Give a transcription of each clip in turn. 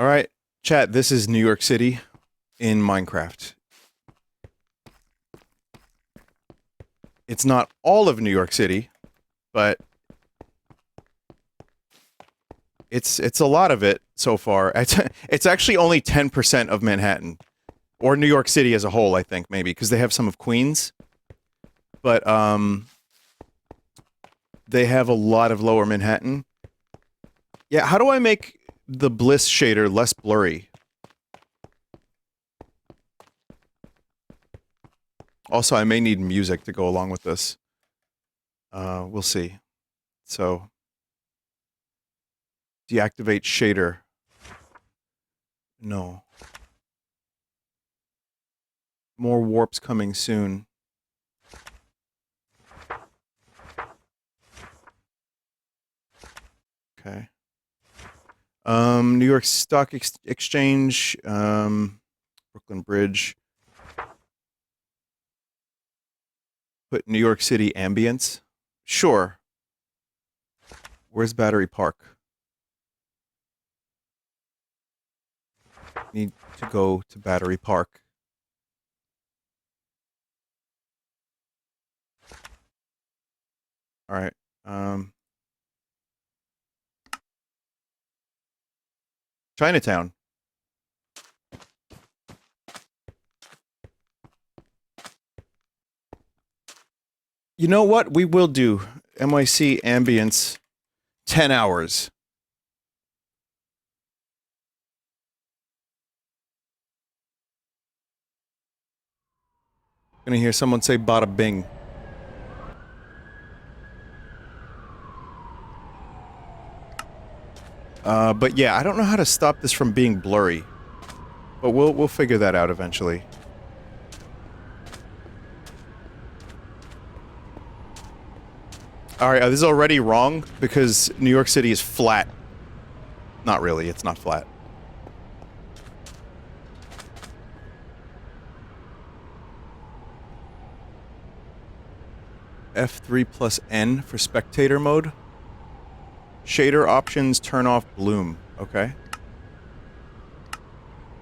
All right, chat, this is New York City in Minecraft. It's not all of New York City, but it's a lot of it so far. It's actually only 10% of Manhattan. Or New York City as a whole, I think, maybe, because they have some of Queens. But, they have a lot of Lower Manhattan. Yeah, how do I make the Bliss shader less blurry? Also, I may need music to go along with this. We'll see. So, deactivate shader. No. More warps coming soon. Okay. New York Stock Exchange, Brooklyn Bridge. Put New York City ambience. Sure. Where's Battery Park? Need to go to Battery Park. All right. Chinatown. You know what? We will do NYC ambience 10 hours. Gonna hear someone say bada bing. But yeah, I don't know how to stop this from being blurry. But we'll figure that out eventually. Alright, this is already wrong because New York City is flat. Not really, it's not flat. F3 plus N for spectator mode. Shader options, turn off bloom. Okay.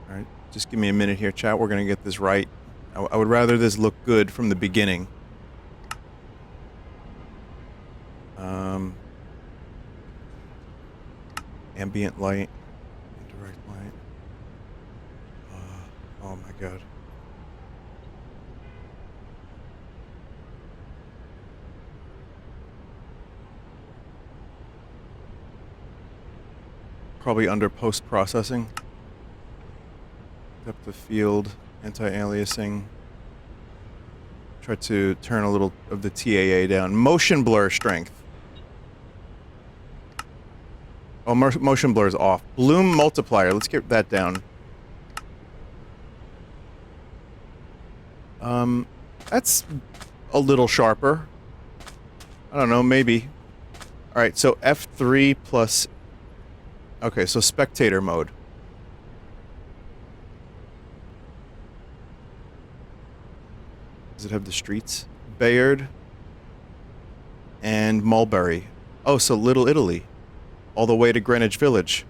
Alright, just give me a minute here, chat. We're gonna get this right. I would rather this look good from the beginning. Ambient light. Indirect light. Oh my god. Probably under post-processing. Depth of field, anti-aliasing. Try to turn a little of the TAA down. Motion blur strength. Oh, motion blur is off. Bloom multiplier. Let's get that down. That's a little sharper. I don't know, maybe. Alright, so F3 plus... Okay, so spectator mode. Does it have the streets? Bayard. And Mulberry. Oh, so Little Italy. All the way to Greenwich Village.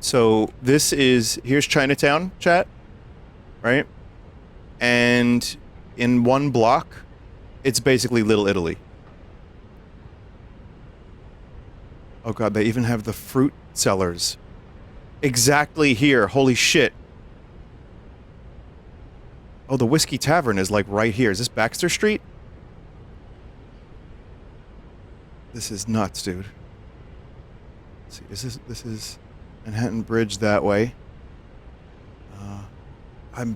So this is... Here's Chinatown, chat. Right? And in one block, it's basically Little Italy. Oh god, they even have the fruit sellers. Exactly here. Holy shit. Oh, the Whiskey Tavern is like right here. Is this Baxter Street? This is nuts, dude. Let's see, this is Manhattan Bridge that way. I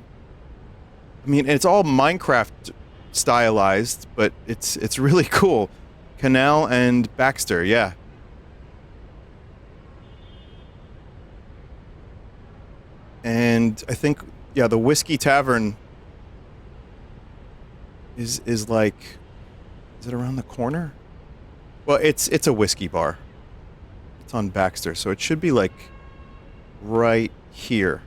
mean, it's all Minecraft stylized, but it's really cool. Canal and Baxter, yeah. And I think, yeah, the Whiskey Tavern is like... Is it around the corner? Well, it's a whiskey bar. It's on Baxter, so it should be like right here.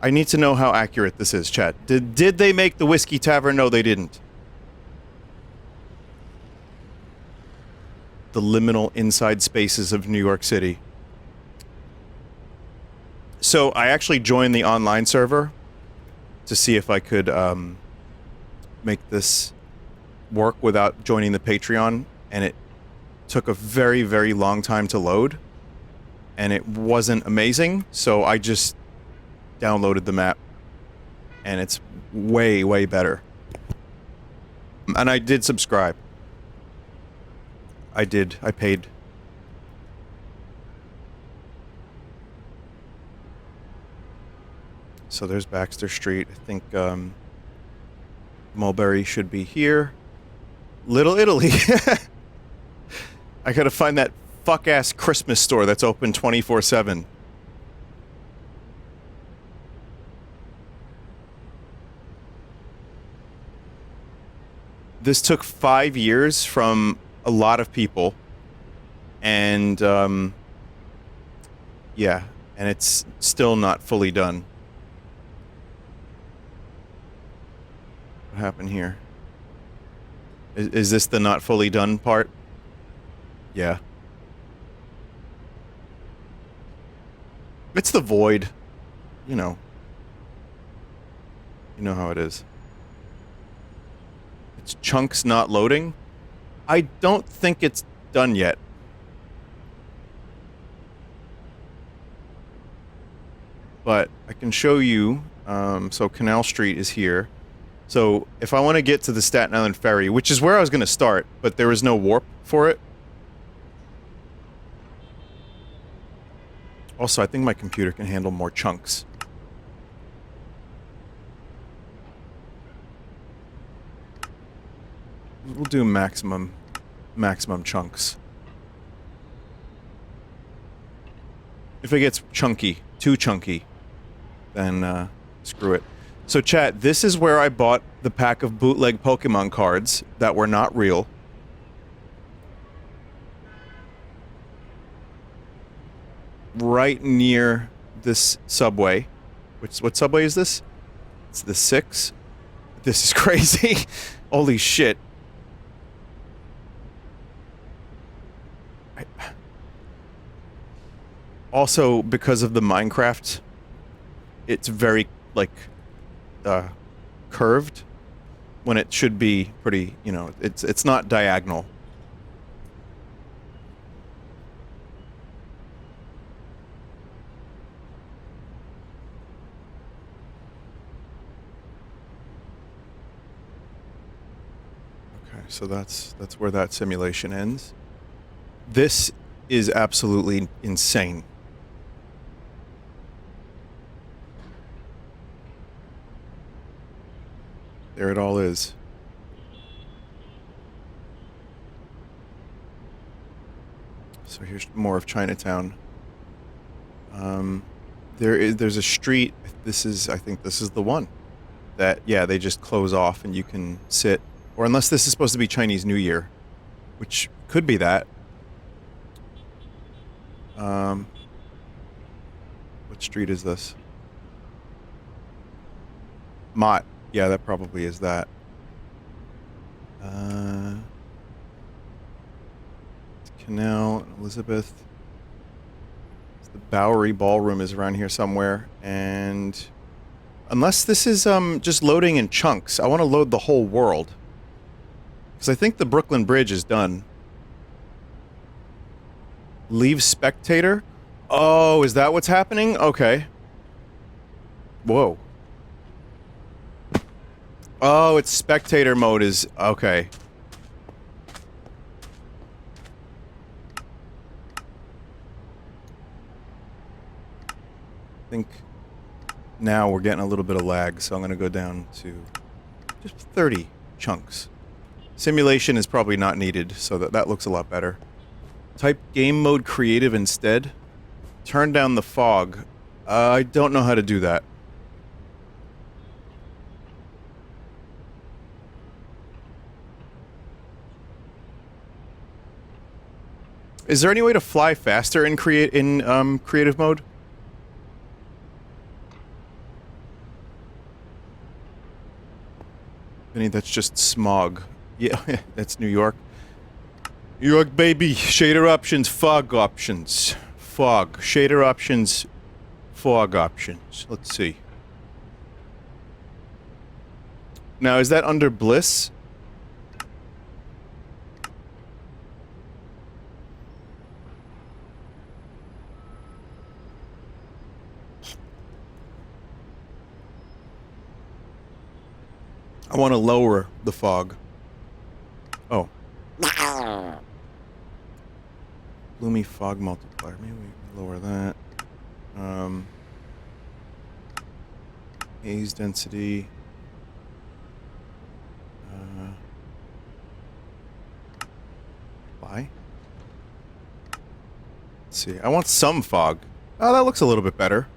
I need to know how accurate this is, chat. Did they make the Whiskey Tavern? No, they didn't. the liminal inside spaces of New York City. So I actually joined the online server to see if I could make this work without joining the Patreon, and it took a very, very long time to load, and it wasn't amazing, so I just downloaded the map, and it's way, way better. And I did subscribe. I paid. So there's Baxter Street. I think Mulberry should be here. Little Italy. I gotta find that fuck-ass Christmas store that's open 24/7. This took 5 years from a lot of people. And, yeah. And it's still not fully done. What happened here? Is this the not fully done part? Yeah. It's the void. You know. You know how it is. It's chunks not loading. I don't think it's done yet. But I can show you. So Canal Street is here. So if I want to get to the Staten Island Ferry, which is where I was going to start, but there is no warp for it. Also, I think my computer can handle more chunks. We'll do maximum chunks. If it gets chunky, too chunky, then screw it. So chat, this is where I bought the pack of bootleg Pokemon cards that were not real. Right near this subway. What subway is this? It's the 6. This is crazy. Holy shit. Also, because of the Minecraft, it's very, like, curved when it should be pretty, you know, it's not diagonal. Okay, so that's where that simulation ends. This is absolutely insane. There it all is. So here's more of Chinatown. There's a street. I think this is the one. That, yeah, they just close off and you can sit. Or unless this is supposed to be Chinese New Year. Which could be that. What street is this? Mott. Yeah, that probably is that. Canal, Elizabeth. The Bowery Ballroom is around here somewhere. And unless this is just loading in chunks, I want to load the whole world. Because I think the Brooklyn Bridge is done. Leave spectator? Oh, is that what's happening? Okay. Whoa. Oh, it's spectator mode is... Okay. I think now we're getting a little bit of lag, so I'm going to go down to just 30 chunks. Simulation is probably not needed, so that looks a lot better. Type game mode creative instead. Turn down the fog. I don't know how to do that. Is there any way to fly faster in creative mode? Vinny, that's just smog. Yeah, that's New York. York, baby. Shader options, fog options. Fog. Shader options, fog options. Let's see. Now, is that under Bliss? I want to lower the fog. Oh. Gloomy fog multiplier. Maybe we can lower that. Haze density. Why? Let's see. I want some fog. Oh, that looks a little bit better.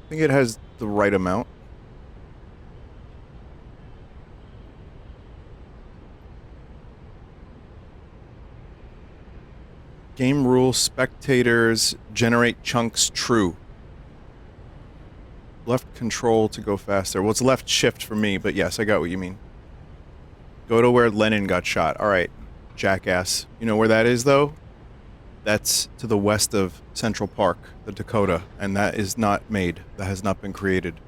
I think it has the right amount. Game rule, spectators generate chunks true. Left control to go faster. Well, it's left shift for me, but yes, I got what you mean. Go to where Lennon got shot. Alright, jackass. You know where that is, though? That's to the west of Central Park, the Dakota, and that is not made. That has not been created.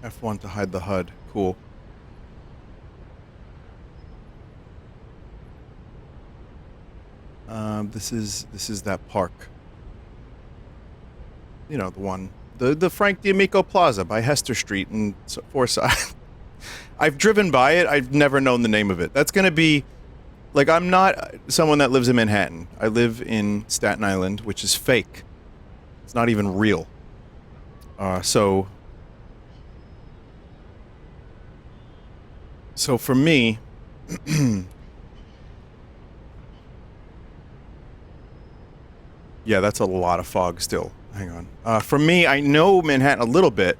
F1 to hide the HUD. Cool. This is that park. You know, the one. The Frank D'Amico Plaza by Hester Street and Forsyth. I've driven by it. I've never known the name of it. That's gonna be... Like, I'm not someone that lives in Manhattan. I live in Staten Island, which is fake. It's not even real. So for me... Yeah, that's a lot of fog still. Hang on. For me, I know Manhattan a little bit.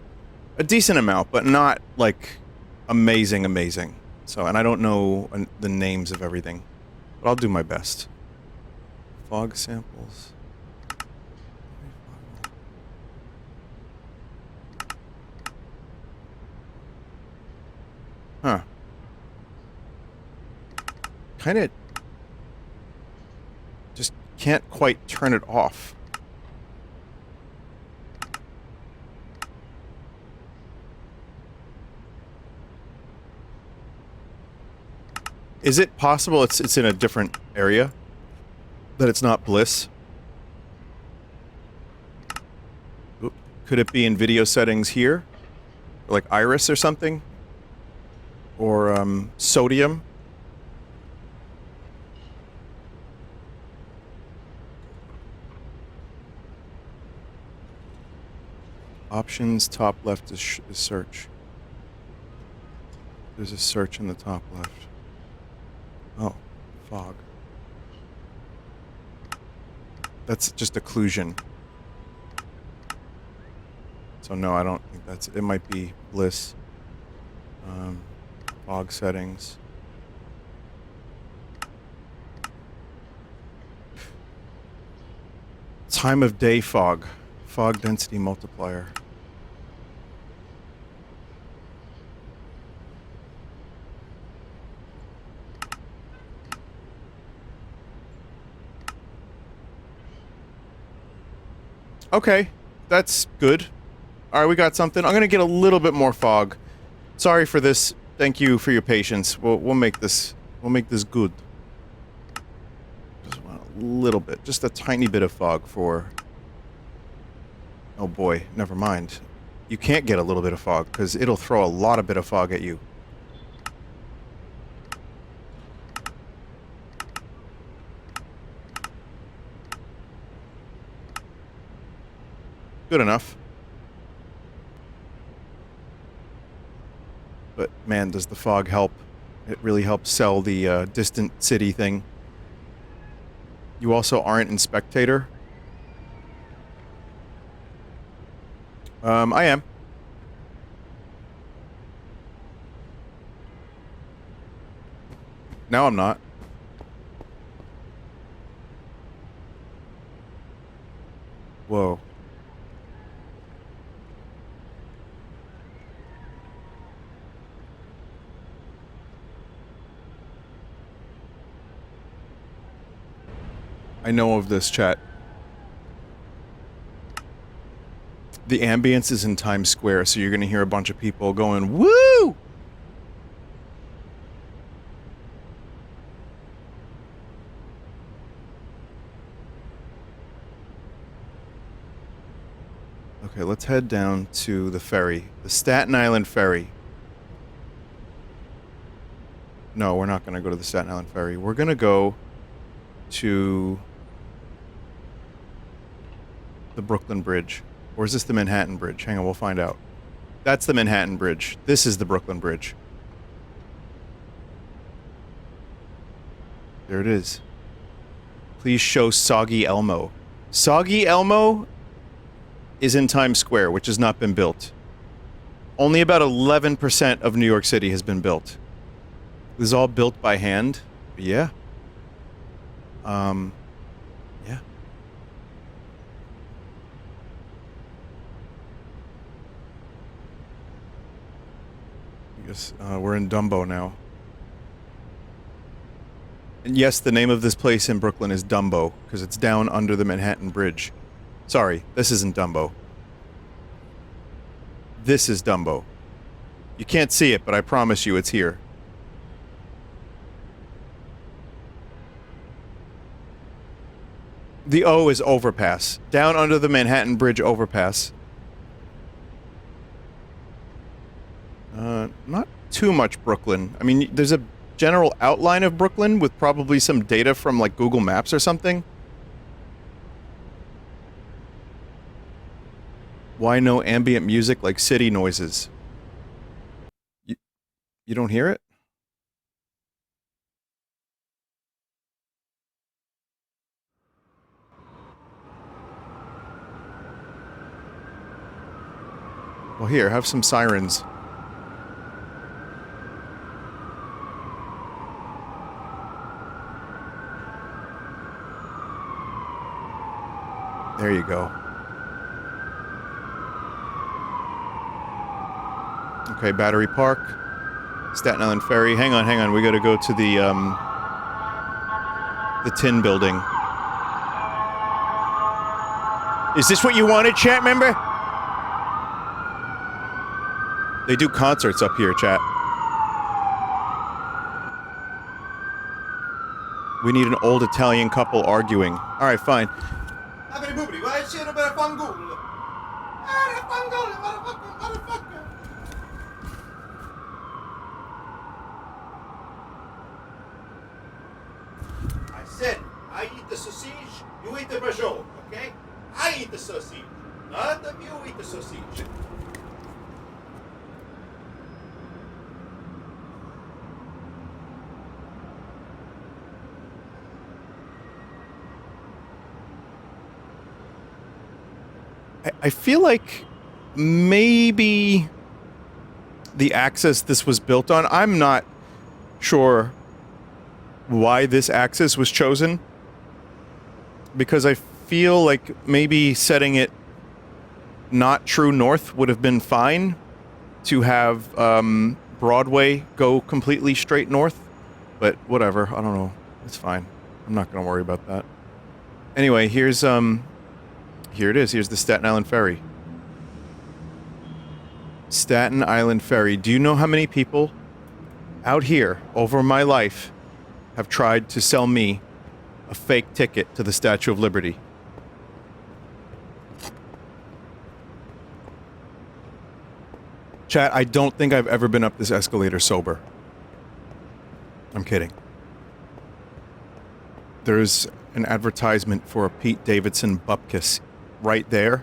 A decent amount, but not, like, amazing. So, and I don't know the names of everything. But I'll do my best. Fog samples. Huh. Kind of... just can't quite turn it off. Is it possible it's in a different area? That it's not Bliss? Oop. Could it be in video settings here? Or like Iris or something? Or sodium? Options, top left is search. There's a search in the top left. Oh, fog. That's just occlusion. So no, I don't think that's... It might be Bliss. Fog settings. Time of day fog. Fog density multiplier. Okay, that's good. Alright, we got something. I'm gonna get a little bit more fog. Sorry for this. Thank you for your patience. We'll make this good. Just want a little bit, just a tiny bit of fog for... Oh boy, never mind. You can't get a little bit of fog, because it'll throw a lot of bit of fog at you. Good enough. But man, does the fog help. It really helps sell the distant city thing. You also aren't in Spectator? I am. Now I'm not. Whoa. I know of this, chat. The ambience is in Times Square, so you're going to hear a bunch of people going, woo! Okay, let's head down to the ferry. The Staten Island Ferry. No, we're not going to go to the Staten Island Ferry. We're going to go to the Brooklyn Bridge. Or is this the Manhattan Bridge? Hang on, we'll find out. That's the Manhattan Bridge. This is the Brooklyn Bridge. There it is. Please show Soggy Elmo. Soggy Elmo is in Times Square, which has not been built. Only about 11% of New York City has been built. This is all built by hand. Yeah. Yeah. I guess we're in Dumbo now. And yes, the name of this place in Brooklyn is Dumbo, because it's down under the Manhattan Bridge. Sorry, this isn't Dumbo. This is Dumbo. You can't see it, but I promise you it's here. The O is overpass. Down under the Manhattan Bridge overpass. Not too much Brooklyn. I mean, there's a general outline of Brooklyn with probably some data from like Google Maps or something. Why no ambient music like city noises? You don't hear it? Well, here, have some sirens. There you go. Okay, Battery Park, Staten Island Ferry. Hang on. We gotta go to the Tin Building. Is this what you wanted, chat member? They do concerts up here, chat. We need an old Italian couple arguing. Alright, fine. I said, I eat the sausage, you eat the brajol, okay? I eat the sausage, not of you eat the sausage. I feel like maybe the axis this was built on, I'm not sure why this axis was chosen, because I feel like maybe setting it not true north would have been fine to have Broadway go completely straight north, but whatever, I don't know, it's fine. I'm not going to worry about that. Anyway, here it is. Here's the Staten Island Ferry. Staten Island Ferry. Do you know how many people out here over my life have tried to sell me a fake ticket to the Statue of Liberty? Chat, I don't think I've ever been up this escalator sober. I'm kidding. There's an advertisement for a Pete Davidson bupkis right there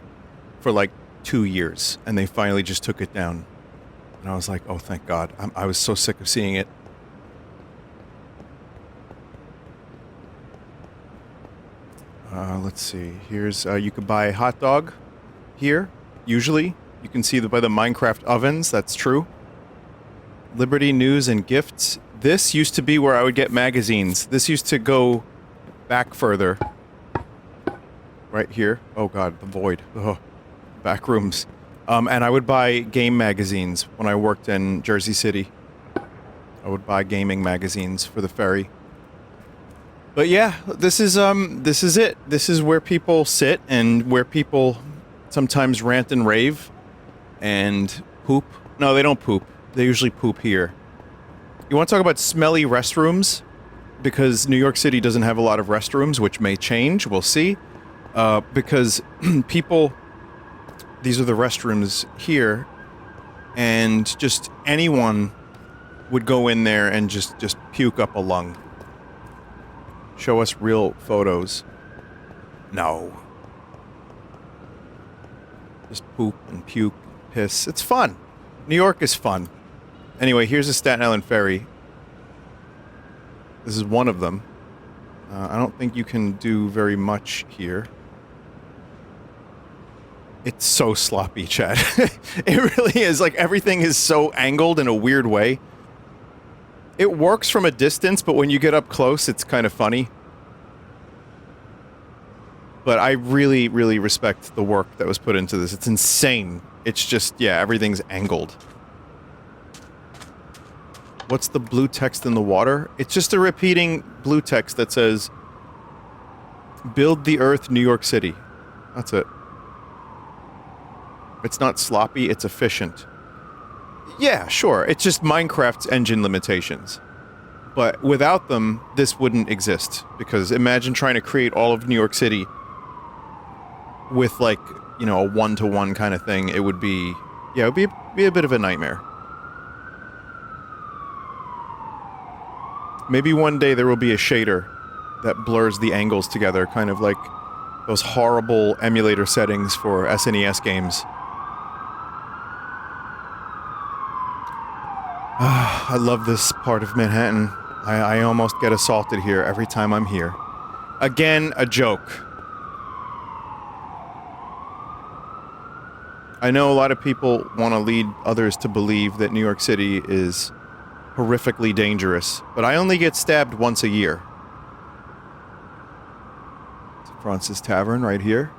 for like 2 years, and they finally just took it down. And I was like, oh, thank God. I was so sick of seeing it. Let's see. Here's, you could buy a hot dog here, usually. You can see by the Minecraft ovens, that's true. Liberty News and Gifts. This used to be where I would get magazines. This used to go back further. Right here. Oh God, the void. Ugh. Back rooms. And I would buy game magazines when I worked in Jersey City. I would buy gaming magazines for the ferry. But yeah, this is it. This is where people sit and where people sometimes rant and rave and poop. No, they don't poop. They usually poop here. You want to talk about smelly restrooms? Because New York City doesn't have a lot of restrooms, which may change. We'll see. Because people, these are the restrooms here, and just anyone would go in there and just puke up a lung. Show us real photos. No. Just poop and puke, piss. It's fun. New York is fun. Anyway, here's the Staten Island Ferry. This is one of them. I don't think you can do very much here. It's so sloppy, Chad. It really is. Like, everything is so angled in a weird way. It works from a distance, but when you get up close, it's kind of funny. But I really, really respect the work that was put into this. It's insane. It's just, yeah, everything's angled. What's the blue text in the water? It's just a repeating blue text that says, "Build the Earth, New York City." That's it. It's not sloppy, it's efficient. Yeah, sure, it's just Minecraft's engine limitations. But without them, this wouldn't exist. Because imagine trying to create all of New York City with, like, you know, a one-to-one kind of thing. It would be... yeah, it would be a bit of a nightmare. Maybe one day there will be a shader that blurs the angles together, kind of like those horrible emulator settings for SNES games. I love this part of Manhattan. I almost get assaulted here every time I'm here. Again, a joke. I know a lot of people want to lead others to believe that New York City is horrifically dangerous, but I only get stabbed once a year. It's Francis Tavern right here.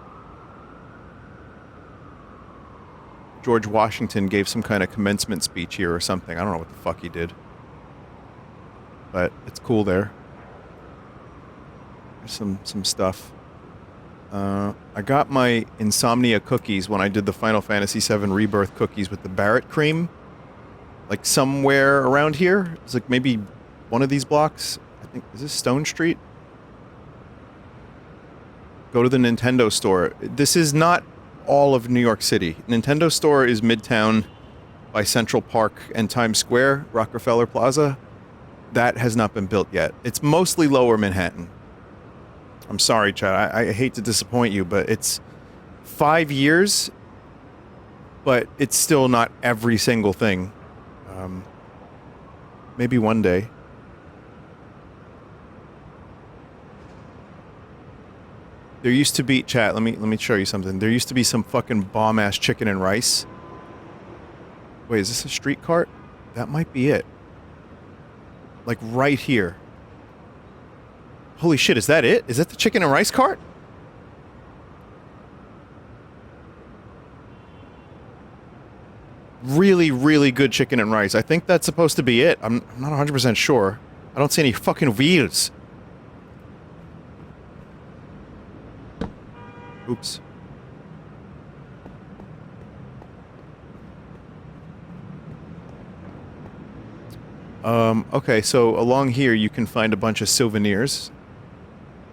George Washington gave some kind of commencement speech here or something. I don't know what the fuck he did. But it's cool there. There's some stuff. I got my Insomnia cookies when I did the Final Fantasy VII Rebirth cookies with the Barrett cream. Like somewhere around here. It's like maybe one of these blocks. I think, is this Stone Street? Go to the Nintendo store. This is not all of New York City. Nintendo store is Midtown by Central Park and Times Square, Rockefeller Plaza. That has not been built yet. It's mostly lower Manhattan. I'm sorry, Chad. I hate to disappoint you, but it's 5 years, but it's still not every single thing. Maybe one day. There used to be, chat, let me show you something. There used to be some fucking bomb-ass chicken and rice. Wait, is this a street cart? That might be it. Like right here. Holy shit, is that it? Is that the chicken and rice cart? Really, really good chicken and rice. I think that's supposed to be it. I'm not 100% sure. I don't see any fucking wheels. Oops. Okay, so along here you can find a bunch of souvenirs.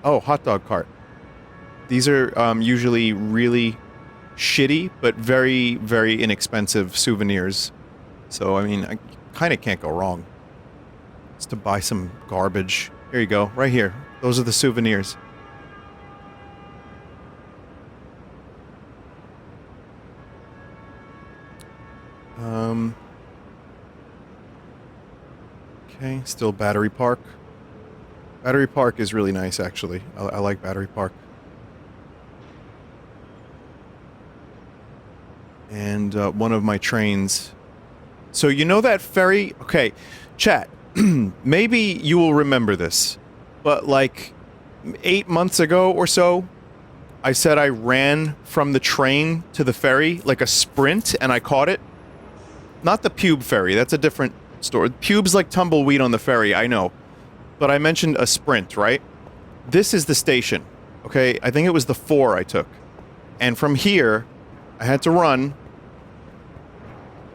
Oh, hot dog cart. These are usually really shitty, but very, very inexpensive souvenirs. So, I mean, I kind of can't go wrong. It's to buy some garbage. Here you go, right here. Those are the souvenirs. Okay, still Battery Park. Battery Park is really nice, actually. I like Battery Park. And one of my trains. So you know that ferry? Okay, chat. Maybe you will remember this. But like 8 months ago or so, I said I ran from the train to the ferry, like a sprint, and I caught it. Not the pube ferry, that's a different story. Pube's like tumbleweed on the ferry, I know. But I mentioned a sprint, right? this is the station. Okay, I think it was the 4 I took. And from here, I had to run.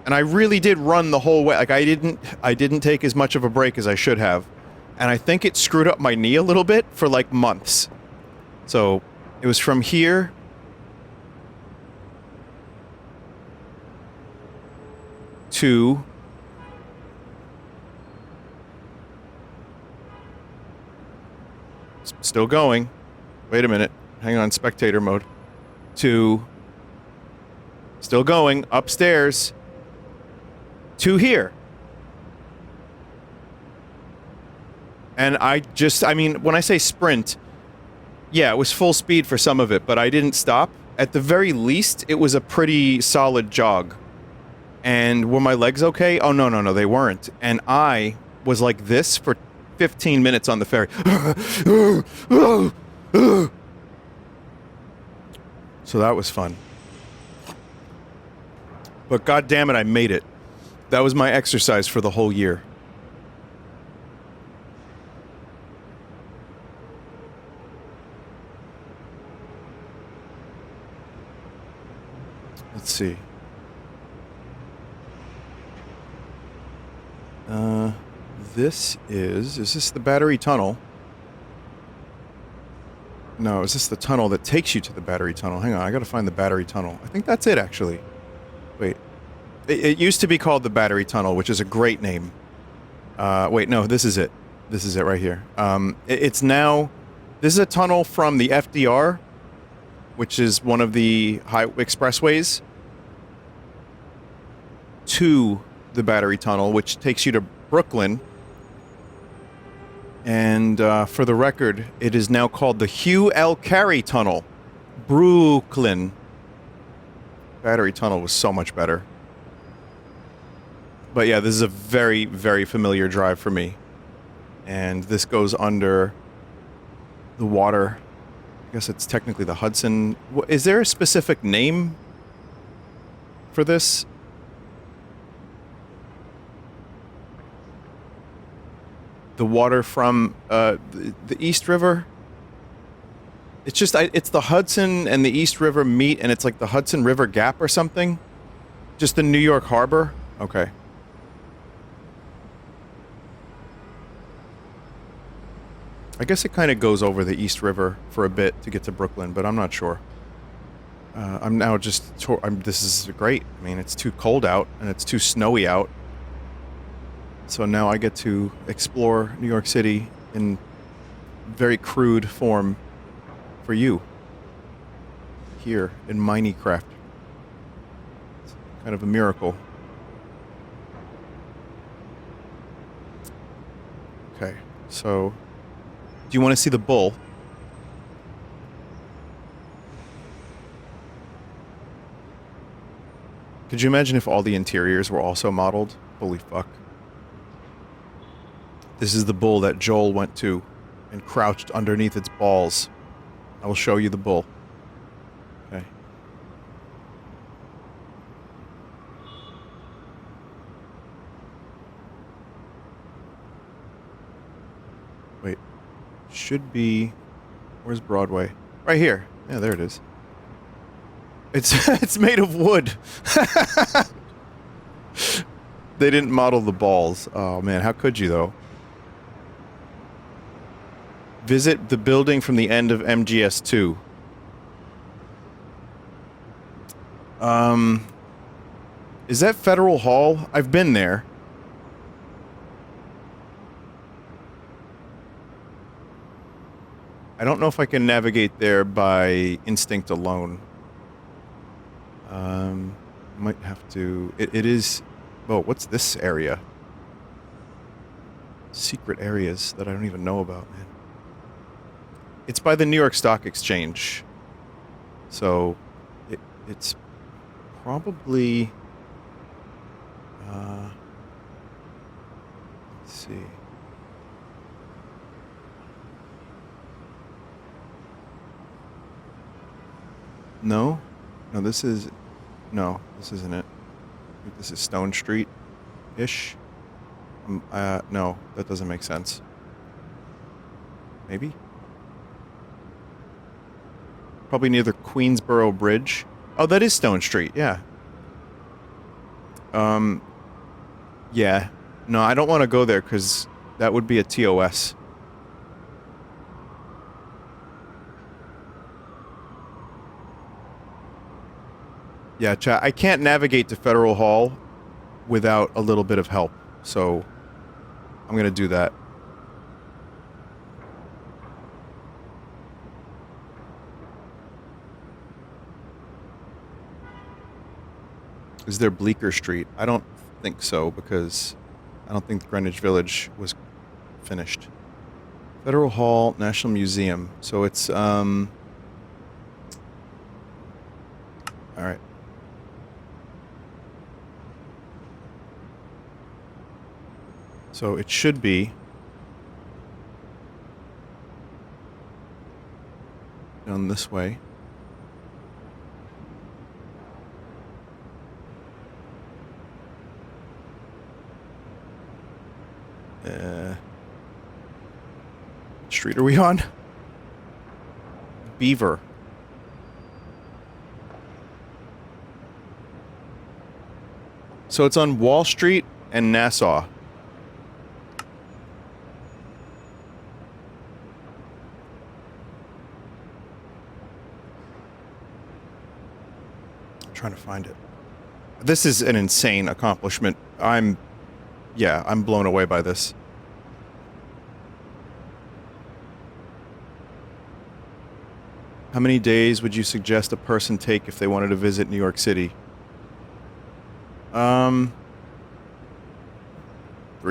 And I really did run the whole way. Like, I didn't take as much of a break as I should have. And I think it screwed up my knee a little bit for, like, months. So, it was from here to still going. Wait a minute. Hang on, spectator mode. To still going upstairs to here. And I mean, when I say sprint, yeah, it was full speed for some of it, but I didn't stop. At the very least, it was a pretty solid jog. And were my legs okay? Oh, no, they weren't. And I was like this for 15 minutes on the ferry. So that was fun. But God damn it, I made it. That was my exercise for the whole year. Let's see. Is this the Battery Tunnel? No, is this the tunnel that takes you to the Battery Tunnel? Hang on, I gotta find the Battery Tunnel. I think that's it, actually. Wait. It used to be called the Battery Tunnel, which is a great name. Wait, no, this is it. This is it right here. It's now... This is a tunnel from the FDR, which is one of the expressways, to the Battery Tunnel, which takes you to Brooklyn. And for the record, it is now called the Hugh L. Carey Tunnel. Brooklyn. Battery Tunnel was so much better. But yeah, this is a very, very familiar drive for me. And this goes under the water. I guess it's technically the Hudson. Is there a specific name for this? The water from the East River. It's just it's the Hudson and the East River meet, and it's like the Hudson River Gap or something. Just the New York Harbor. Okay. I guess it kind of goes over the East River for a bit to get to Brooklyn, but I'm not sure. I'm now just... this is great. I mean, it's too cold out, and it's too snowy out. So now I get to explore New York City in very crude form for you. Here in Minecraft. It's kind of a miracle. Okay, so... Do you want to see the bull? Could you imagine if all the interiors were also modeled? Holy fuck. This is the bull that Joel went to and crouched underneath its balls. I will show you the bull. Okay. Wait. Should be... Where's Broadway? Right here. Yeah, there it is. It's made of wood. They didn't model the balls. Oh man, how could you though? Visit the building from the end of MGS2. Is that Federal Hall? I've been there. I don't know if I can navigate there by instinct alone. Might have to... It is... Oh, what's this area? Secret areas that I don't even know about, man. It's by the New York Stock Exchange. So, it's probably... let's see... No? No, this is... No, this isn't it. I think this is Stone Street-ish. No, that doesn't make sense. Maybe? Probably near the Queensboro Bridge. Oh, that is Stone Street, yeah. Yeah. No, I don't want to go there because that would be a TOS. Yeah, chat. I can't navigate to Federal Hall without a little bit of help, so I'm going to do that. Is there Bleecker Street? I don't think so, because I don't think Greenwich Village was finished. Federal Hall, National Museum. So it's, alright. So it should be down this way. What street are we on? Beaver. So it's on Wall Street and Nassau. I'm trying to find it. This is an insane accomplishment. I'm blown away by this. How many days would you suggest a person take if they wanted to visit New York City? 3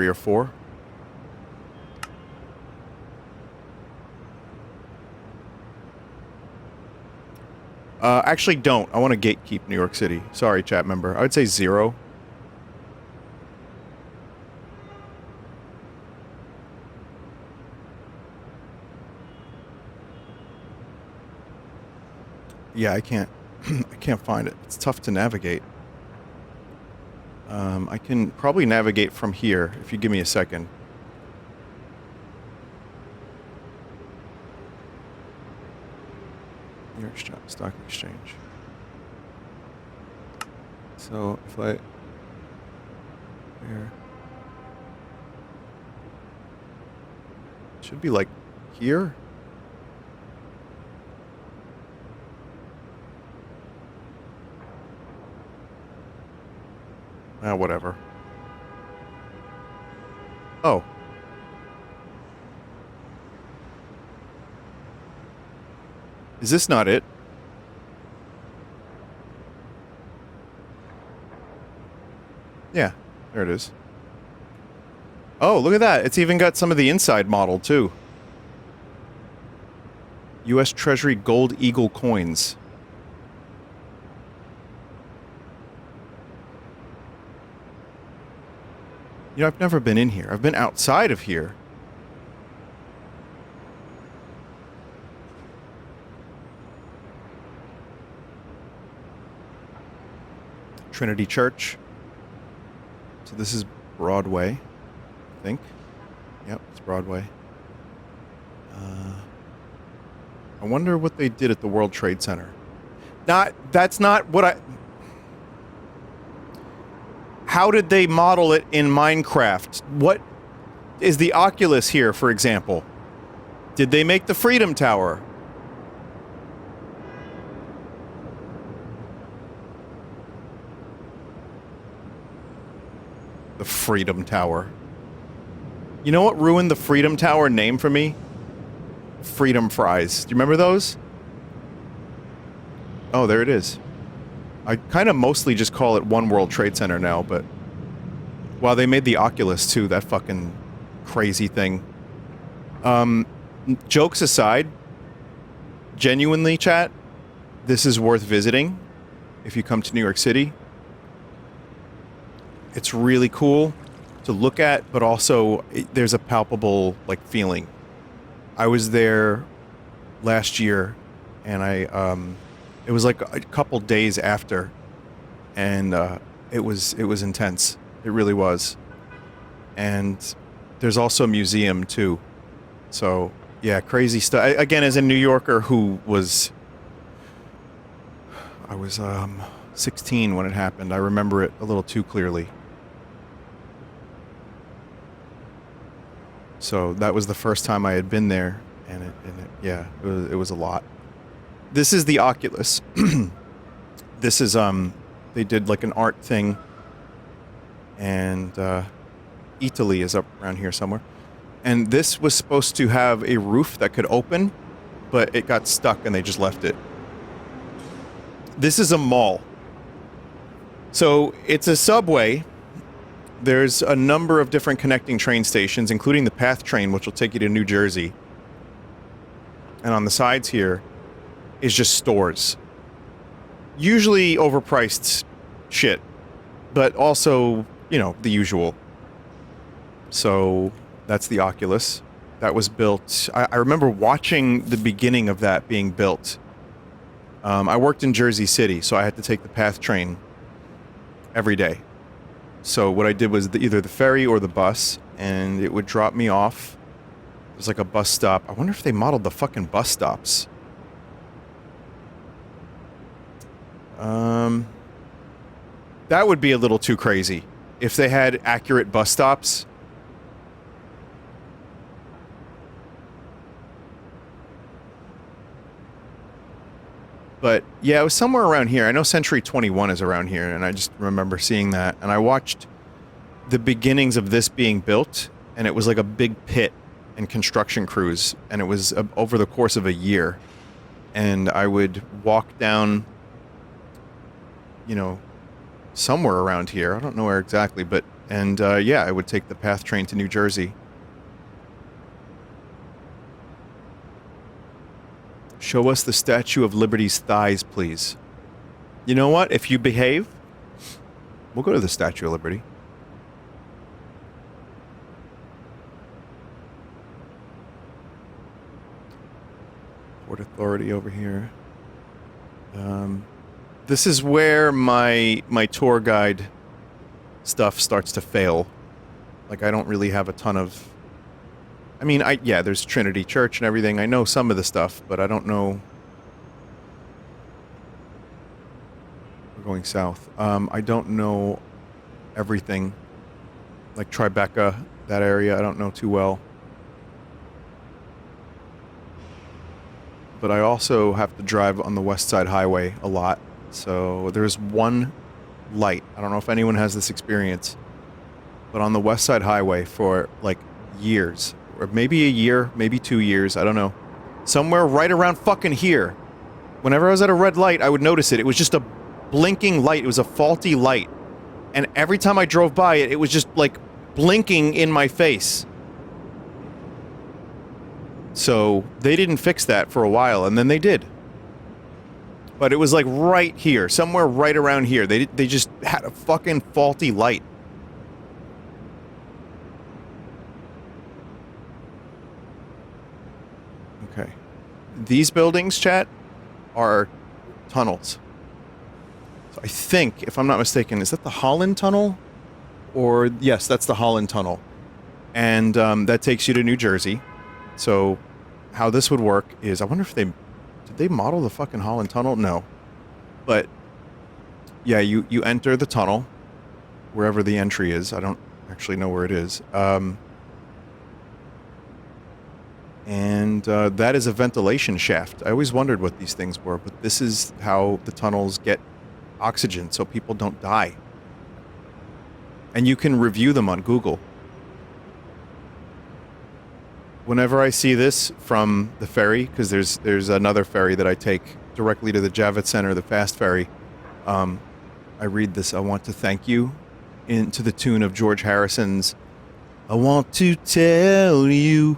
or 4. Actually don't. I want to gatekeep New York City. Sorry, chat member. I would say 0. Yeah, I can't find it. It's tough to navigate. I can probably navigate from here if you give me a second. New York Stock Exchange. So if I here, it should be like here. Whatever. Oh. Is this not it? Yeah, there it is. Oh, look at that. It's even got some of the inside model, too. U.S. Treasury Gold Eagle coins. You know, I've never been in here. I've been outside of here. Trinity Church. So this is Broadway, I think. Yep, it's Broadway. I wonder what they did at the World Trade Center. That's not what I... How did they model it in Minecraft? What is the Oculus here, for example? Did they make the Freedom Tower? The Freedom Tower. You know what ruined the Freedom Tower name for me? Freedom Fries. Do you remember those? Oh, there it is. I kind of mostly just call it One World Trade Center now, but... Wow, they made the Oculus, too. That fucking crazy thing. Jokes aside, genuinely, chat, this is worth visiting if you come to New York City. It's really cool to look at, but also there's a palpable, like, feeling. I was there last year, and it was like a couple days after, and it was intense. It really was. And there's also a museum too. So yeah, crazy stuff. Again, as a New Yorker who was I was 16 when it happened. I remember it a little too clearly. So that was the first time I had been there, and it was a lot. This is the Oculus. This is they did like an art thing, and Italy is up around here somewhere. And this was supposed to have a roof that could open, but it got stuck and they just left it. This is a mall. So it's a subway. There's a number of different connecting train stations, including the PATH train, which will take you to New Jersey. And on the sides here is just stores. Usually overpriced shit, but also, you know, the usual. So that's the Oculus. That was built. I remember watching the beginning of that being built. I worked in Jersey City, so I had to take the PATH train every day. So what I did was either the ferry or the bus, and it would drop me off. There's like a bus stop. I wonder if they modeled the fucking bus stops. That would be a little too crazy. If they had accurate bus stops. But yeah, it was somewhere around here. I know Century 21 is around here, and I just remember seeing that. And I watched the beginnings of this being built, and it was like a big pit and construction crews, and it was over the course of a year. And I would walk down, you know, somewhere around here. I don't know where exactly, but, and yeah, I would take the PATH train to New Jersey. Show us the Statue of Liberty's thighs, please. You know what? If you behave, we'll go to the Statue of Liberty. Port Authority over here. This is where my tour guide stuff starts to fail. Like, I don't really have a ton of... I mean, yeah, there's Trinity Church and everything. I know some of the stuff, but I don't know. We're going south. I don't know everything. Like Tribeca, that area, I don't know too well. But I also have to drive on the Westside Highway a lot. So there's one light. I don't know if anyone has this experience, but on the Westside Highway for like years, or maybe a year, maybe 2 years, I don't know. Somewhere right around fucking here. Whenever I was at a red light, I would notice it. It was just a blinking light. It was a faulty light. And every time I drove by it, it was just like blinking in my face. So they didn't fix that for a while, and then they did. But it was like right here, somewhere right around here. They just had a fucking faulty light. Okay. These buildings, chat, are tunnels. So I think, if I'm not mistaken, is that the Holland Tunnel? Or, yes, that's the Holland Tunnel. And that takes you to New Jersey. So how this would work is, I wonder if did they model the fucking Holland Tunnel? No. But, yeah, you enter the tunnel, wherever the entry is. I don't actually know where it is. And that is a ventilation shaft. I always wondered what these things were, but this is how the tunnels get oxygen so people don't die. And you can review them on Google. Whenever I see this from the ferry, because there's another ferry that I take directly to the Javits Center, the fast ferry, I read this, I want to thank you, to the tune of George Harrison's I want to tell you,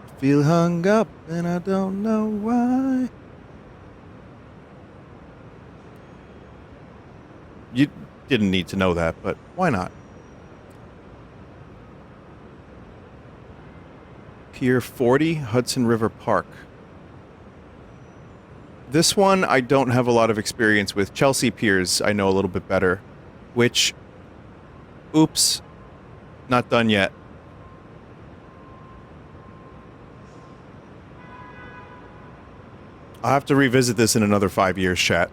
I feel hung up and I don't know why. You didn't need to know that, but why not? Pier 40, Hudson River Park. This one I don't have a lot of experience with. Chelsea Piers I know a little bit better, which, oops, not done yet. I'll have to revisit this in another 5 years, chat.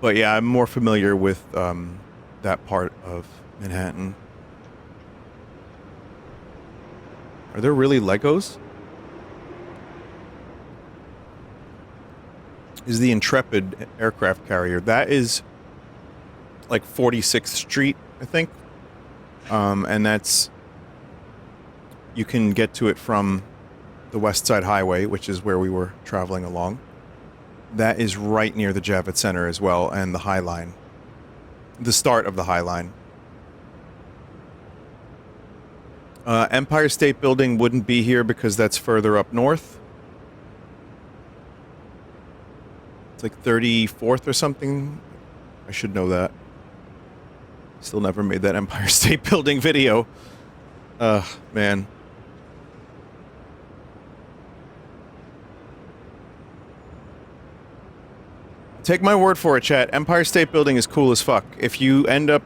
But yeah, I'm more familiar with that part of Manhattan. Are there really Legos? Is the Intrepid aircraft carrier. That is like 46th Street, I think. And that's... You can get to it from the Westside Highway, which is where we were traveling along. That is right near the Javits Center as well, and the High Line. The start of the High Line. Empire State Building wouldn't be here because that's further up north. It's like 34th or something. I should know that. Still never made that Empire State Building video. Man. Take my word for it, chat. Empire State Building is cool as fuck. If you end up,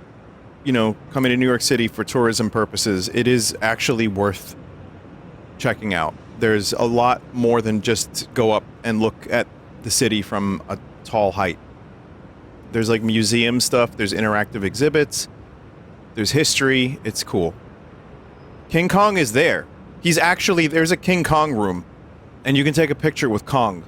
you know, coming to New York City for tourism purposes, it is actually worth checking out. There's a lot more than just go up and look at the city from a tall height. There's like museum stuff, there's interactive exhibits, there's history. It's cool. King Kong is there. He's actually, there's a King Kong room, and you can take a picture with Kong.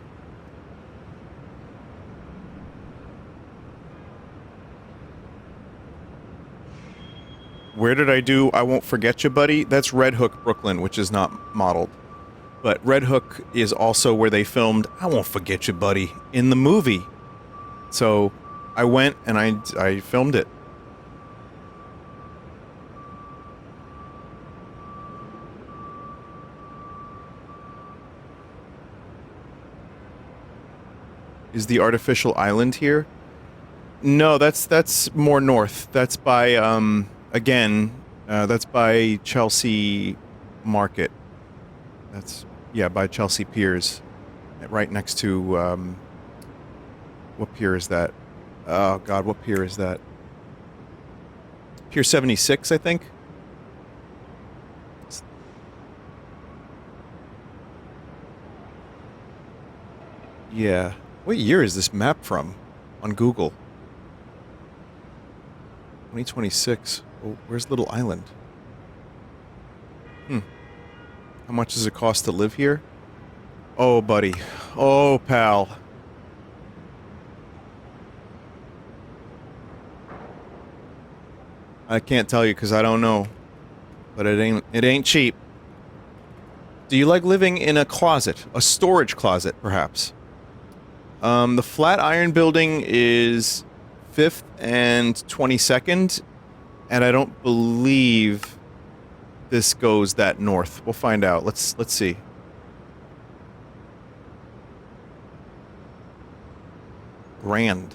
Where did I do I Won't Forget You, Buddy? That's Red Hook, Brooklyn, which is not modeled. But Red Hook is also where they filmed I Won't Forget You, Buddy in the movie. So I went and I filmed it. Is the artificial island here? No, that's more north. That's by again, that's by Chelsea Market. That's, yeah, by Chelsea Piers. Right next to, what pier is that? Oh, God, what pier is that? Pier 76, I think? Yeah. What year is this map from on Google? 2026. Oh, where's Little Island? How much does it cost to live here? Oh, buddy. Oh, pal. I can't tell you because I don't know. But it ain't cheap. Do you like living in a closet? A storage closet, perhaps? The Flatiron Building is 5th and 22nd, and I don't believe this goes that north. We'll find out. Let's see. Grand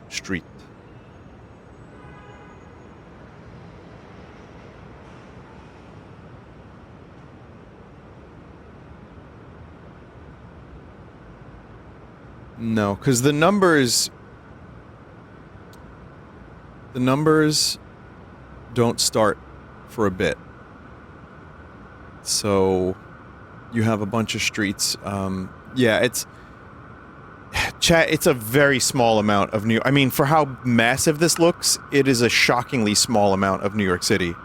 Street. No, because the numbers don't start for a bit. So you have a bunch of streets. Yeah, it's a very small amount of New York. I mean, for how massive this looks, it is a shockingly small amount of New York City.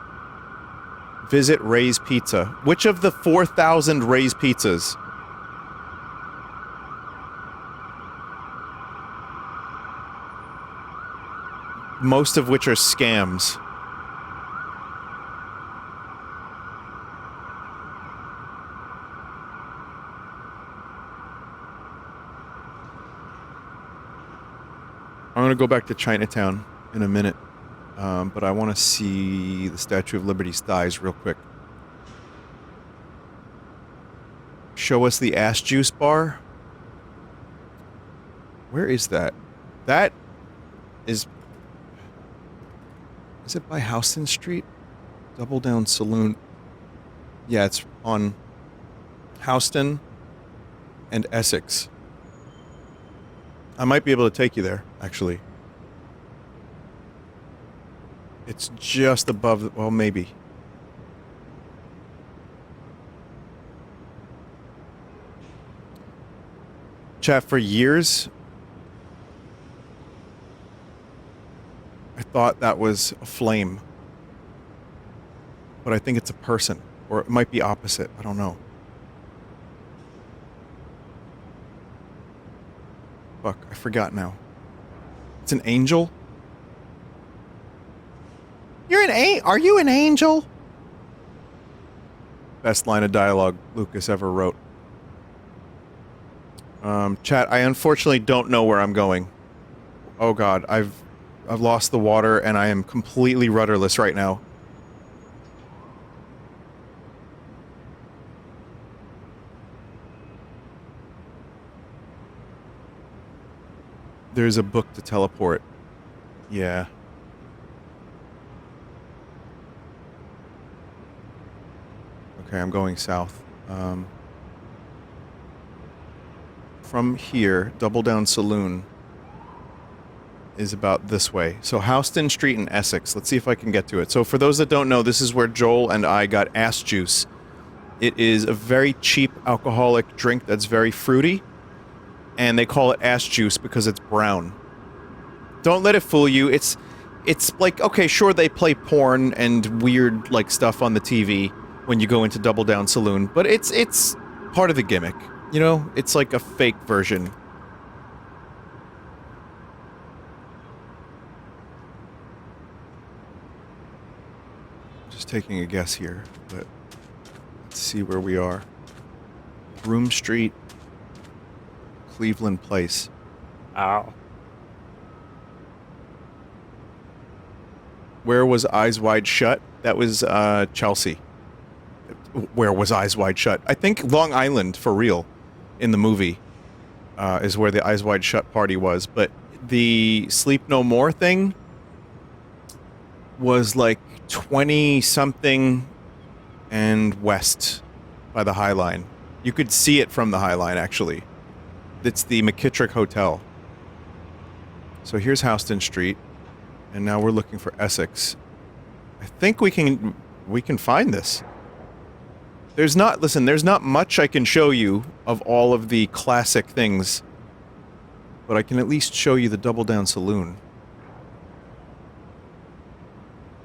Visit Ray's Pizza. Which of the 4,000 Ray's Pizzas? Most of which are scams. I'm going to go back to Chinatown in a minute, but I want to see the Statue of Liberty's thighs real quick. Show us the ass juice bar. Where is that? That is... Is it by Houston Street? Double Down Saloon. Yeah, it's on Houston and Essex. I might be able to take you there, actually. It's just above, well, maybe. Chat, for years, I thought that was a flame. But I think it's a person. Or it might be opposite. I don't know. Fuck, I forgot now. It's an angel? Are you an angel? Best line of dialogue Lucas ever wrote. Chat, I unfortunately don't know where I'm going. Oh god, I've lost the water and I am completely rudderless right now. There's a book to teleport. Yeah. Okay, I'm going south. From here, Double Down Saloon is about this way. So Houston Street in Essex. Let's see if I can get to it. So for those that don't know, this is where Joel and I got ass juice. It is a very cheap alcoholic drink that's very fruity. And they call it ass juice because it's brown. Don't let it fool you. It's like, okay, sure, they play porn and weird, like, stuff on the TV when you go into Double Down Saloon, but it's part of the gimmick. You know? It's like a fake version. Just taking a guess here, but let's see where we are. Broome Street, Cleveland Place. Ow. Where was Eyes Wide Shut? That was Chelsea. Where was Eyes Wide Shut? I think Long Island, for real, in the movie, is where the Eyes Wide Shut party was. But the Sleep No More thing was like 20-something and west by the High Line. You could see it from the High Line, actually. It's the McKittrick Hotel. So here's Houston Street, and now we're looking for Essex. I think we can find this. There's not much I can show you of all of the classic things, but I can at least show you the Double Down Saloon.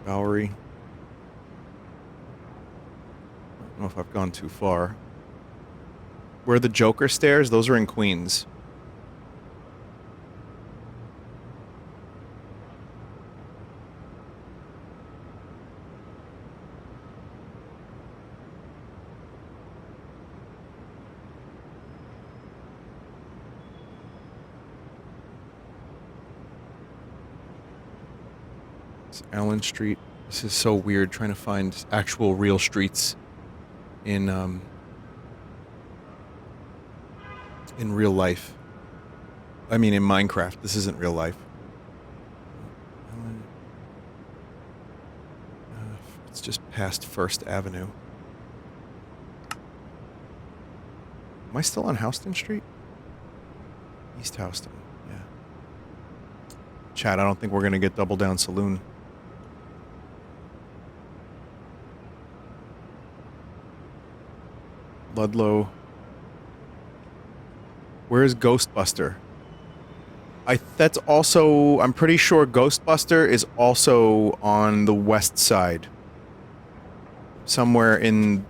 Bowery. I don't know if I've gone too far. Where the Joker stairs, those are in Queens. It's Allen Street. This is so weird trying to find actual real streets in real life. I mean, in Minecraft. This isn't real life. It's just past First Avenue. Am I still on Houston Street? East Houston, yeah. Chat, I don't think we're going to get Double Down Saloon. Ludlow. Where's Ghostbuster? That's also, I'm pretty sure Ghostbuster is also on the west side. Somewhere in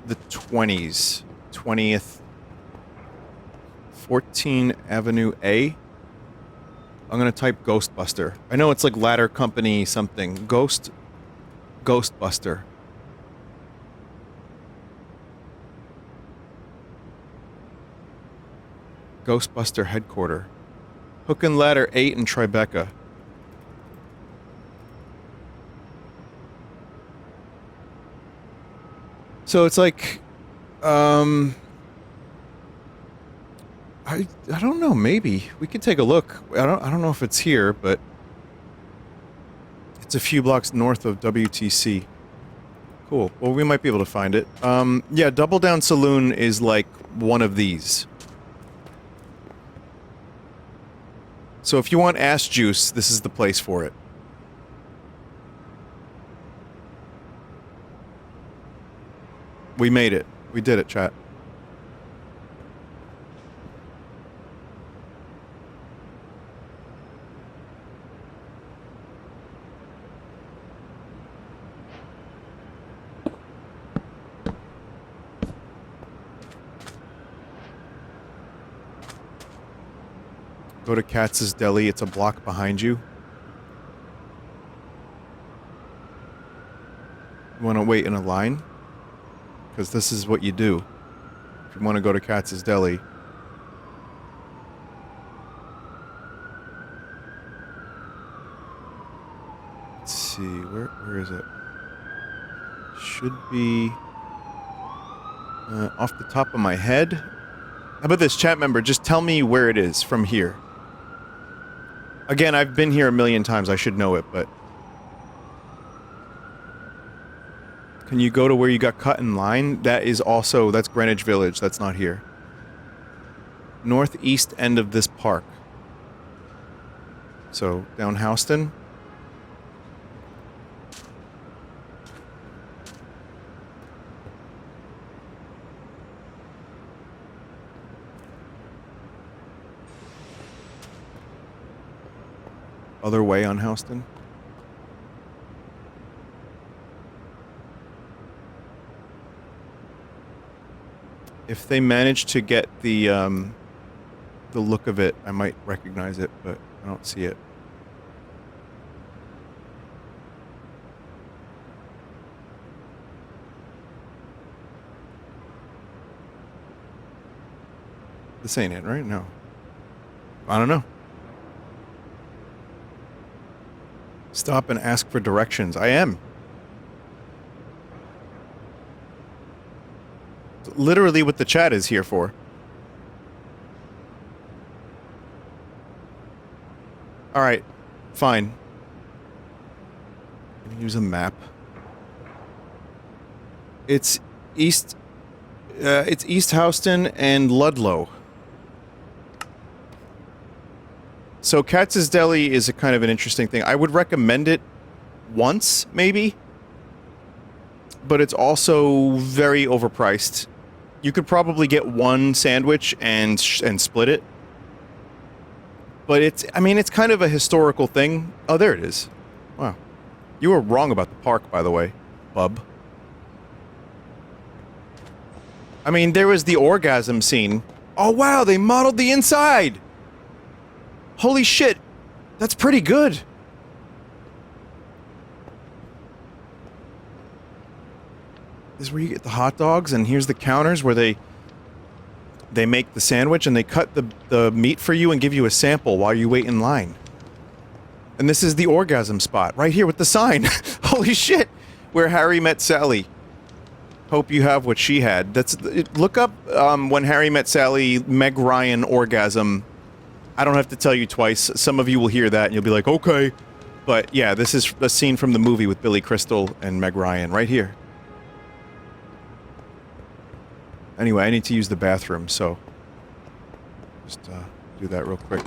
the 20s. 20th. 14 Avenue A. I'm gonna type Ghostbuster. I know it's like Ladder Company something. Ghostbuster. Ghostbuster headquarter. Hook and Ladder 8 in Tribeca. So it's like, I don't know, maybe. We could take a look. I don't know if it's here, but it's a few blocks north of WTC. Cool. Well, we might be able to find it. Yeah, Double Down Saloon is like one of these. So if you want ass juice, this is the place for it. We made it. We did it, chat. Go to Katz's Deli. It's a block behind you. You want to wait in a line? Because this is what you do. If you want to go to Katz's Deli. Let's see, where is it? Should be off the top of my head. How about this, chat member? Just tell me where it is from here. Again, I've been here a million times. I should know it, but... Can you go to where you got cut in line? That is also... That's Greenwich Village. That's not here. Northeast end of this park. So, down Houston. Other way on Houston. If they manage to get the look of it, I might recognize it, but I don't see it. This ain't it, right? No. I don't know. Stop and ask for directions. I am. Literally what the chat is here for. Alright. Fine. Use a map. It's East Houston and Ludlow. So Katz's Deli is a kind of an interesting thing. I would recommend it once, maybe. But it's also very overpriced. You could probably get one sandwich and split it. But it's kind of a historical thing. Oh, there it is. Wow. You were wrong about the park, by the way, bub. I mean, there was the orgasm scene. Oh, wow, they modeled the inside! Holy shit, that's pretty good. This is where you get the hot dogs, and here's the counters where they make the sandwich and they cut the meat for you and give you a sample while you wait in line. And this is the orgasm spot, right here with the sign. Holy shit, where Harry met Sally. Hope you have what she had. Look up When Harry Met Sally, Meg Ryan orgasm. I don't have to tell you twice. Some of you will hear that and you'll be like, okay. But yeah, this is a scene from the movie with Billy Crystal and Meg Ryan right here. Anyway, I need to use the bathroom, so just do that real quick.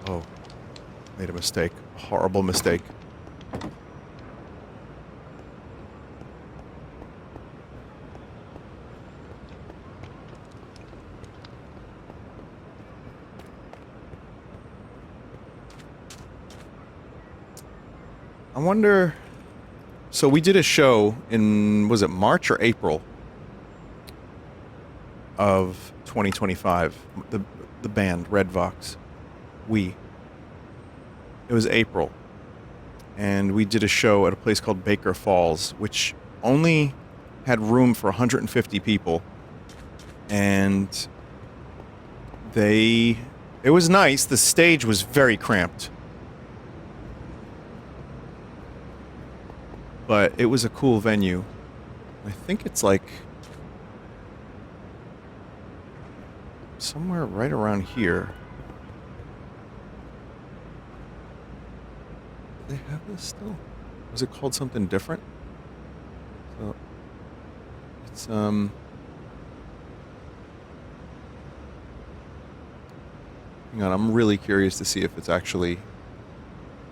Oh, made a mistake. A horrible mistake. I wonder... So we did a show in, was it March or April of 2025? The band, Red Vox. It was April. And we did a show at a place called Baker Falls, which only had room for 150 people. And it was nice. The stage was very cramped. But it was a cool venue. I think it's like somewhere right around here. Do they have this still? Was it called something different? So it's hang on, I'm really curious to see if it's actually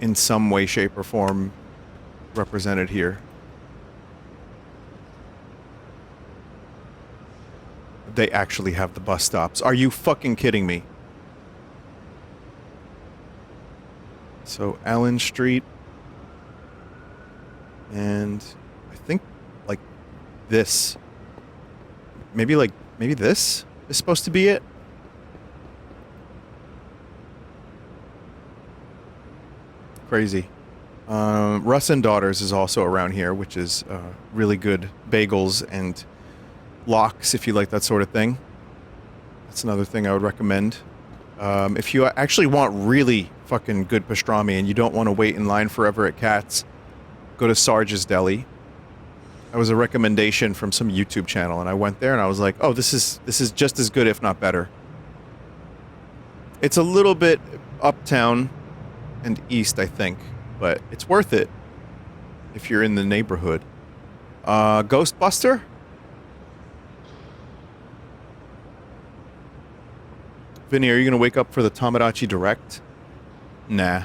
in some way, shape, or form represented here. They actually have the bus stops. Are you fucking kidding me? So Allen Street, and I think like this. Maybe this? is supposed to be it. Crazy. Russ and Daughters is also around here, which is really good bagels and lox if you like that sort of thing. That's another thing I would recommend. If you actually want really fucking good pastrami and you don't want to wait in line forever at Katz, go to Sarge's Deli. That was a recommendation from some YouTube channel, and I went there and I was like, oh, this is just as good, if not better. It's a little bit uptown and east, I think, but it's worth it if you're in the neighborhood. Ghostbuster? Vinny, are you gonna wake up for the Tamagotchi Direct? Nah.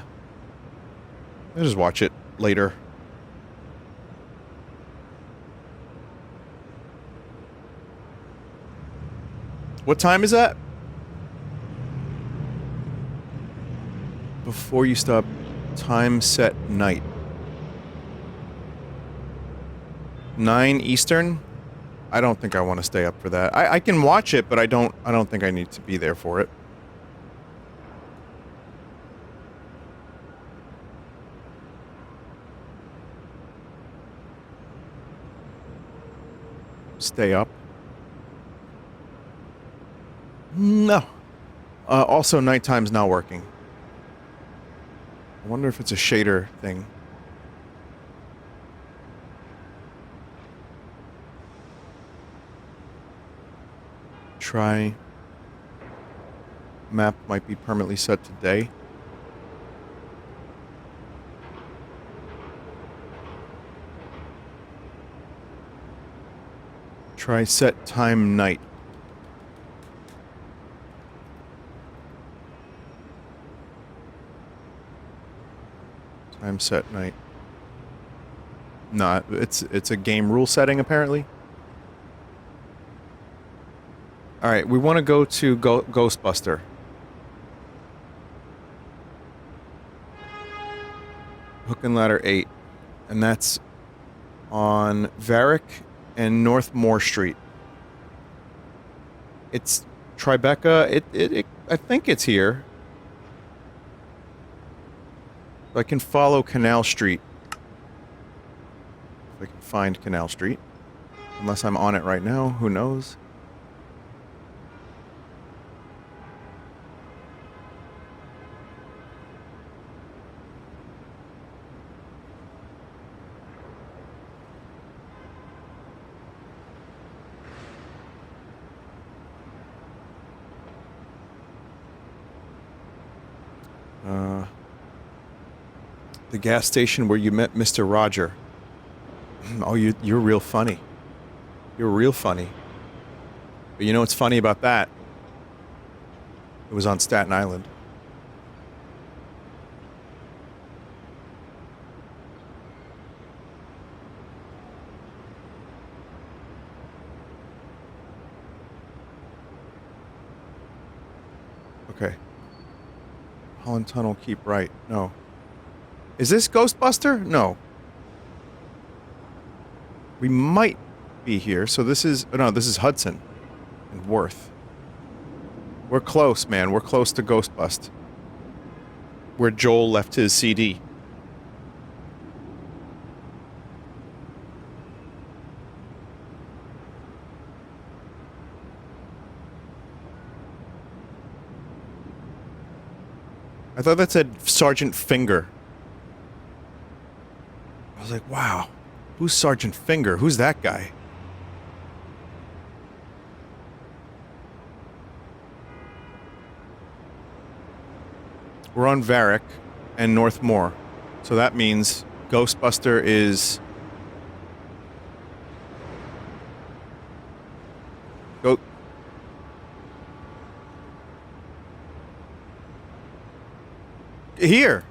I'll just watch it later. What time is that? Before you stop, time set night. 9 Eastern? I don't think I want to stay up for that. I can watch it, but I don't think I need to be there for it. Stay up. No. Also, nighttime's not working. I wonder if it's a shader thing. Try. Map might be permanently set to day. Try set time night. Time set night. Nah, it's a game rule setting apparently. All right, we want to go to Ghostbuster. Hook and Ladder 8, and that's on Varick and North Moore Street. It's Tribeca. It I think it's here. I can follow Canal Street. If I can find Canal Street. Unless I'm on it right now, who knows? The gas station where you met Mr. Roger. Oh, you're real funny. You're real funny. But you know what's funny about that? It was on Staten Island. Okay. Holland Tunnel, keep right. No. Is this Ghostbuster? No. We might be here. So this is... No, this is Hudson and Worth. We're close, man. We're close to Ghostbust. Where Joel left his CD. I thought that said Sergeant Finger. I was like, wow, who's Sergeant Finger? Who's that guy? We're on Varick and Northmore. So that means Ghostbuster is... Go... Here!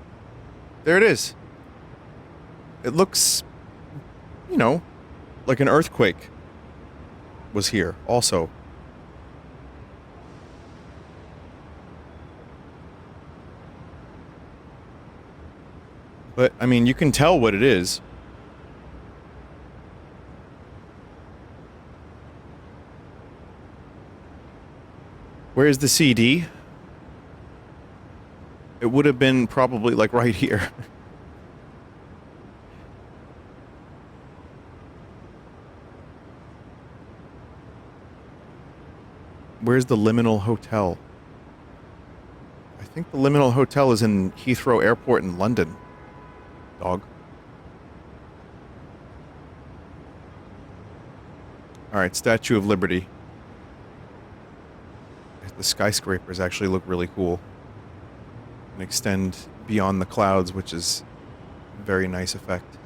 There it is. It looks, you know, like an earthquake was here also. But, I mean, you can tell what it is. Where's the CD? It would have been probably like right here. Where's the Liminal Hotel? I think the Liminal Hotel is in Heathrow Airport in London. Dog. Alright, Statue of Liberty. The skyscrapers actually look really cool. And extend beyond the clouds, which is a very nice effect.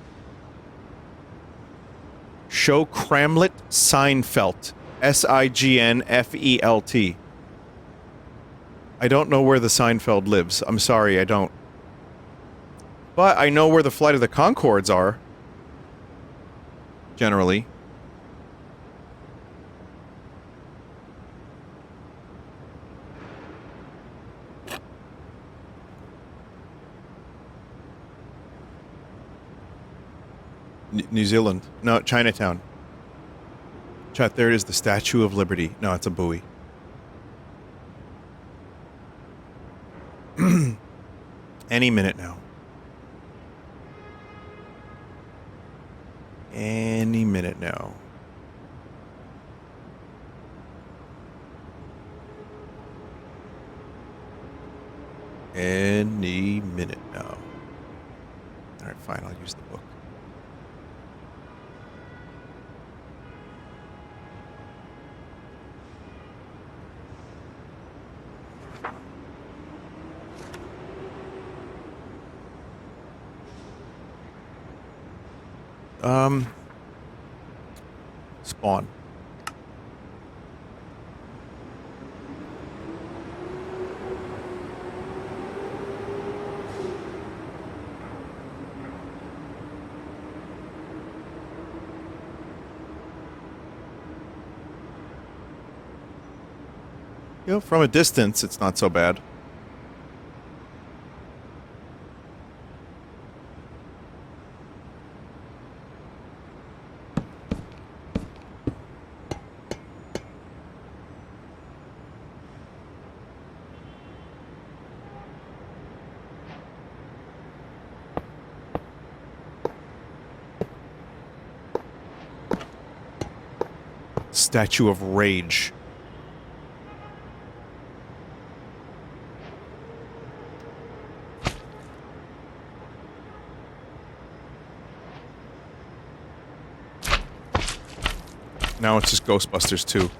Show Cramlet Seinfeld. Signfelt. I don't know where the Seinfeld lives. I'm sorry, I don't. But I know where the Flight of the Conchords are. Generally. New Zealand. No, Chinatown. Chat, there it is, the Statue of Liberty. No, it's a buoy. Any minute now. Any minute now. Any minute now. Alright, fine, I'll use the book. Spawn. You know, from a distance, it's not so bad. Statue of Rage. Now it's just Ghostbusters 2.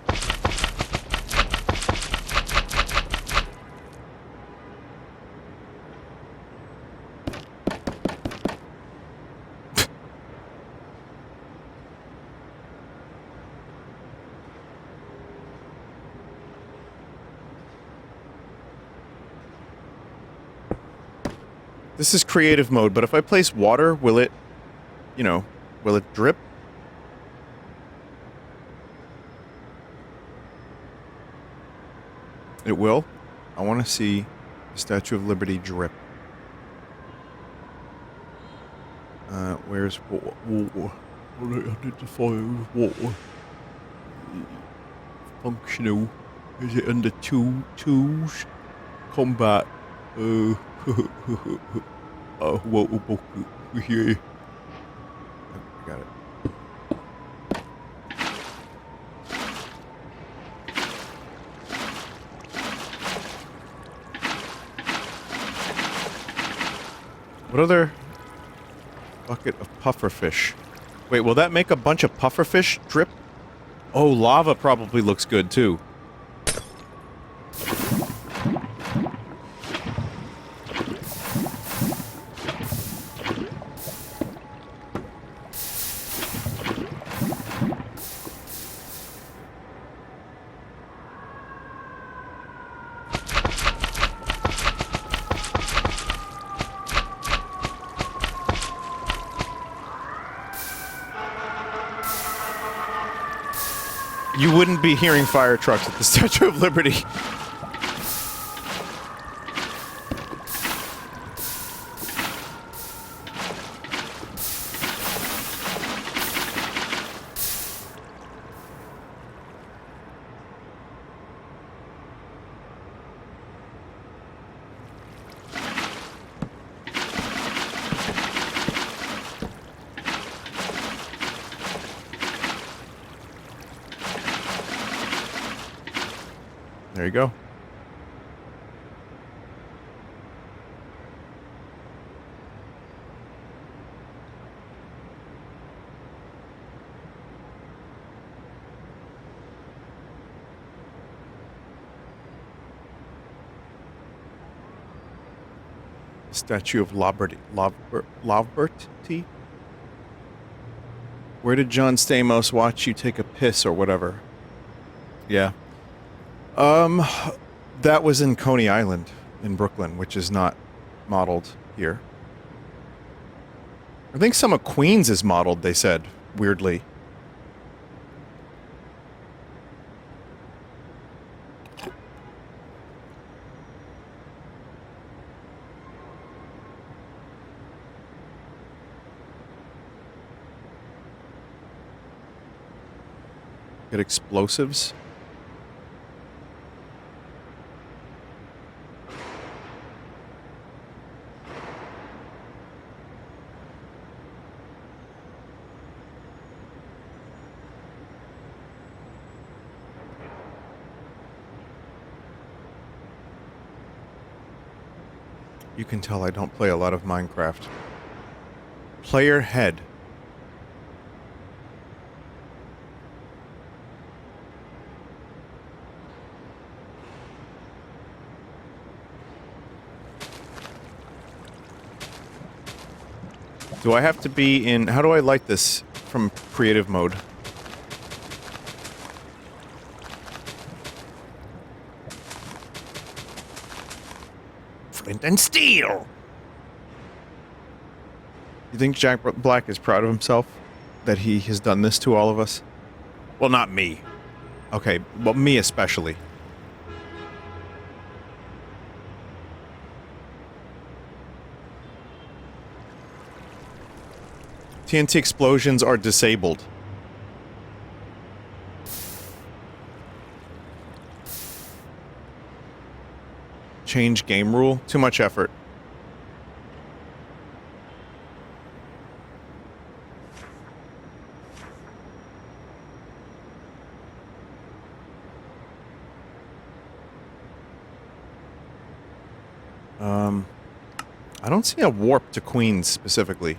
This is creative mode, but if I place water, will it, you know, will it drip? It will? I want to see the Statue of Liberty drip. Where's water? Identify water. Functional. Is it under tools? Combat. Water bucket. Yeah. I got it. What other bucket of pufferfish? Wait, will that make a bunch of pufferfish drip? Oh, lava probably looks good too. You wouldn't be hearing fire trucks at the Statue of Liberty. There you go. Statue of Liberty? Where did John Stamos watch you take a piss or whatever? Yeah. That was in Coney Island in Brooklyn, which is not modeled here. I think some of Queens is modeled, they said, weirdly. Get explosives. You can tell I don't play a lot of Minecraft. Player head. Do I have to be in... How do I light this from creative mode? Flint and steel! You think Jack Black is proud of himself? That he has done this to all of us? Well, not me. Okay, well, me especially. TNT explosions are disabled. Change game rule? Too much effort. I don't see a warp to Queens specifically.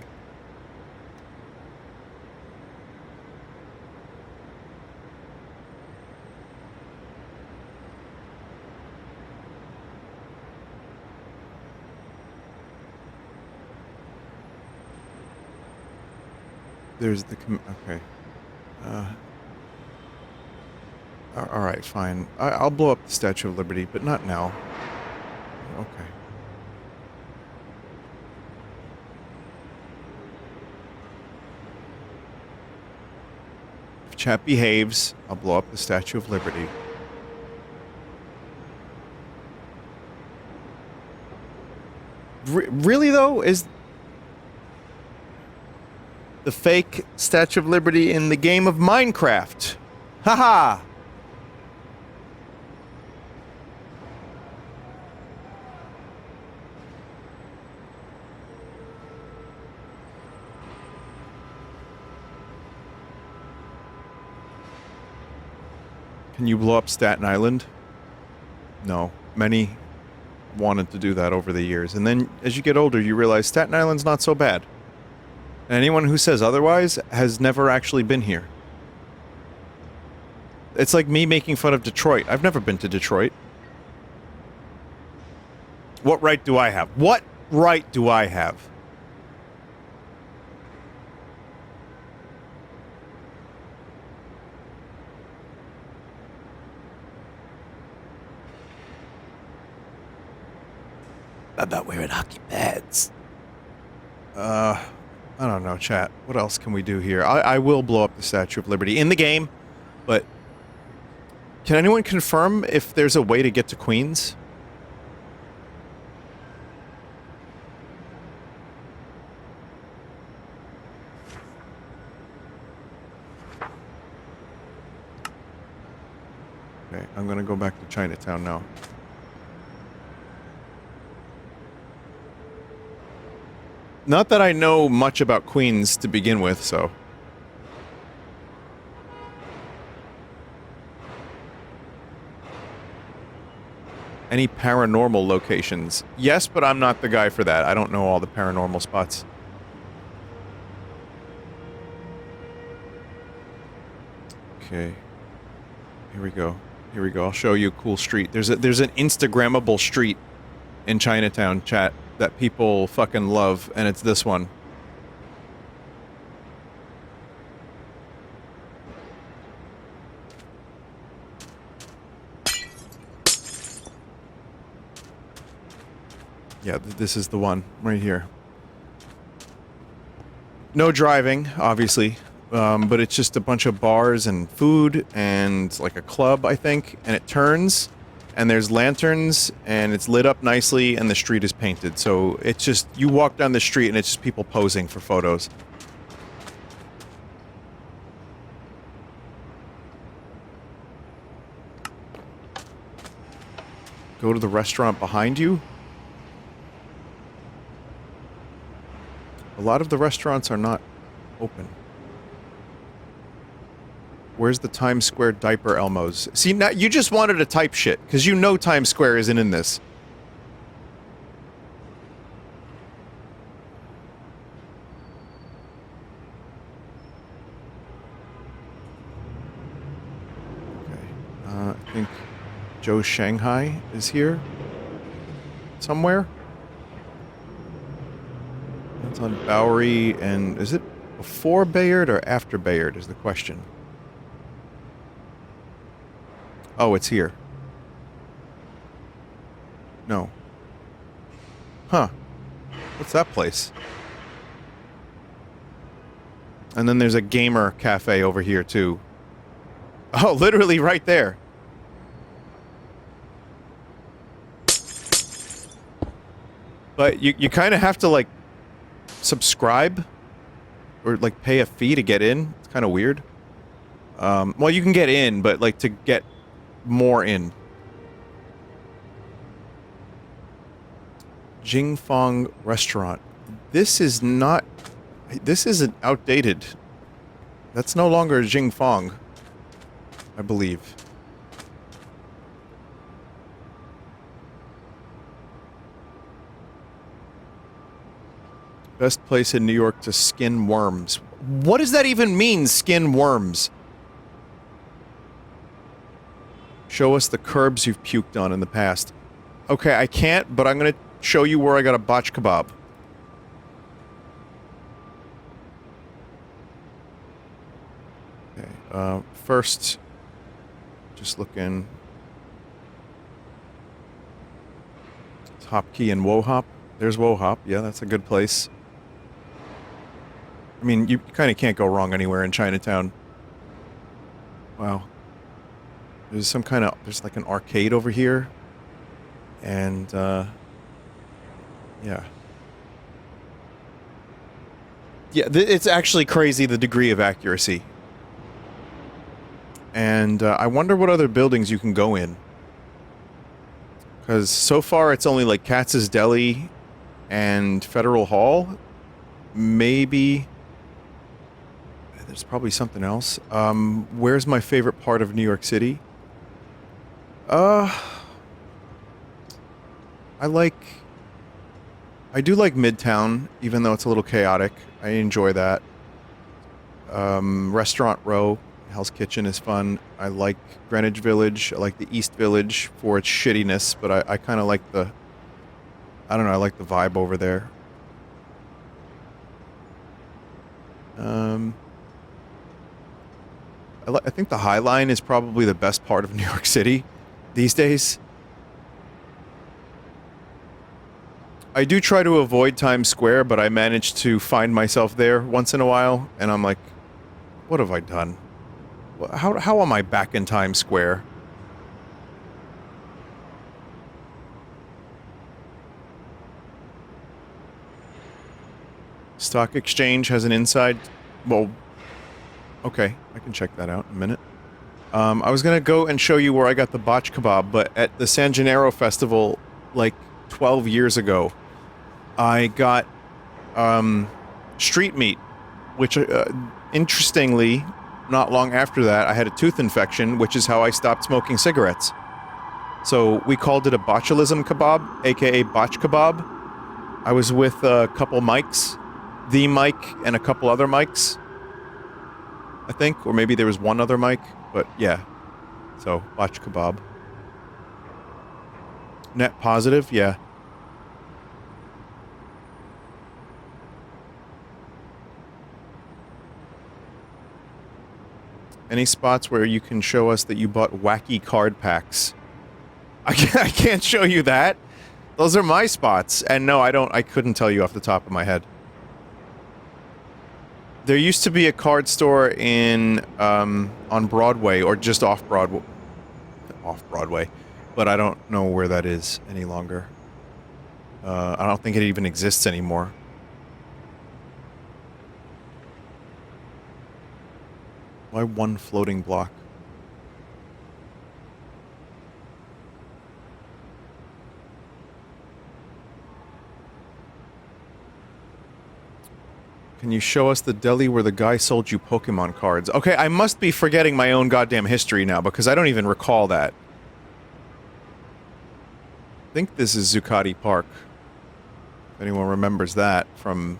There's the... okay. Alright, fine. I'll blow up the Statue of Liberty, but not now. Okay. If chat behaves, I'll blow up the Statue of Liberty. Really, though? Is... the fake Statue of Liberty in the game of Minecraft. Haha! Can you blow up Staten Island? No. Many wanted to do that over the years. And then, as you get older, you realize Staten Island's not so bad. And anyone who says otherwise has never actually been here. It's like me making fun of Detroit. I've never been to Detroit. What right do I have? What right do I have? About wearing hockey pads. I don't know, chat. What else can we do here? I will blow up the Statue of Liberty in the game, but can anyone confirm if there's a way to get to Queens? Okay, I'm gonna go back to Chinatown now. Not that I know much about Queens to begin with, so... Any paranormal locations? Yes, but I'm not the guy for that. I don't know all the paranormal spots. Okay. Here we go. Here we go. I'll show you a cool street. There's an Instagrammable street in Chinatown, chat, that people fucking love, and it's this one. Yeah, this is the one right here. No driving, obviously, but it's just a bunch of bars and food and like a club, I think, and it turns, and there's lanterns, and it's lit up nicely, and the street is painted. So it's just, you walk down the street and it's just people posing for photos. Go to the restaurant behind you. A lot of the restaurants are not open. Where's the Times Square diaper Elmos? See, now you just wanted to type shit, because you know Times Square isn't in this. Okay. I think Joe Shanghai is here. Somewhere. It's on Bowery, and is it before Bayard or after Bayard is the question. Oh, it's here. No. Huh. What's that place? And then there's a gamer cafe over here, too. Oh, literally right there. But you kind of have to, like, subscribe or like pay a fee to get in. It's kind of weird. Well, you can get in, but like to get more in. Jingfong Restaurant. This is not. This isn't outdated. That's no longer Jingfong, I believe. Best place in New York to skin worms. What does that even mean, skin worms? Show us the curbs you've puked on in the past. Okay, I can't, but I'm going to show you where I got a botch kebab. Okay, first, just looking. Top Key and Wohop. There's Wohop. Yeah, that's a good place. I mean, you kind of can't go wrong anywhere in Chinatown. Wow. There's some kind of... There's like an arcade over here. And, yeah. Yeah, it's actually crazy, the degree of accuracy. And I wonder what other buildings you can go in. Because so far it's only like Katz's Deli and Federal Hall. Maybe... There's probably something else. Where's my favorite part of New York City? I do like Midtown, even though it's a little chaotic. I enjoy that. Restaurant Row, Hell's Kitchen is fun. I like Greenwich Village. I like the East Village for its shittiness, but I kind of like the... I don't know, I like the vibe over there. I think the High Line is probably the best part of New York City these days. I do try to avoid Times Square, but I manage to find myself there once in a while, and I'm like, what have I done? How am I back in Times Square? Stock Exchange has an inside... Well... Okay, I can check that out in a minute. I was gonna go and show you where I got the botch kebab, but at the San Gennaro Festival, like 12 years ago, I got street meat, which interestingly, not long after that, I had a tooth infection, which is how I stopped smoking cigarettes. So we called it a botulism kebab, aka botch kebab. I was with a couple mics, the mic and a couple other mics, I think, or maybe there was one other mic, but yeah. So botch kebab. Net positive, yeah. Any spots where you can show us that you bought wacky card packs? I can't show you that. Those are my spots. And no, I couldn't tell you off the top of my head. There used to be a card store in, on Broadway, or just off Broadway. Off Broadway. But I don't know where that is any longer. I don't think it even exists anymore. Why one floating block? Can you show us the deli where the guy sold you Pokemon cards? Okay, I must be forgetting my own goddamn history now, because I don't even recall that. I think this is Zucotti Park. If anyone remembers that from...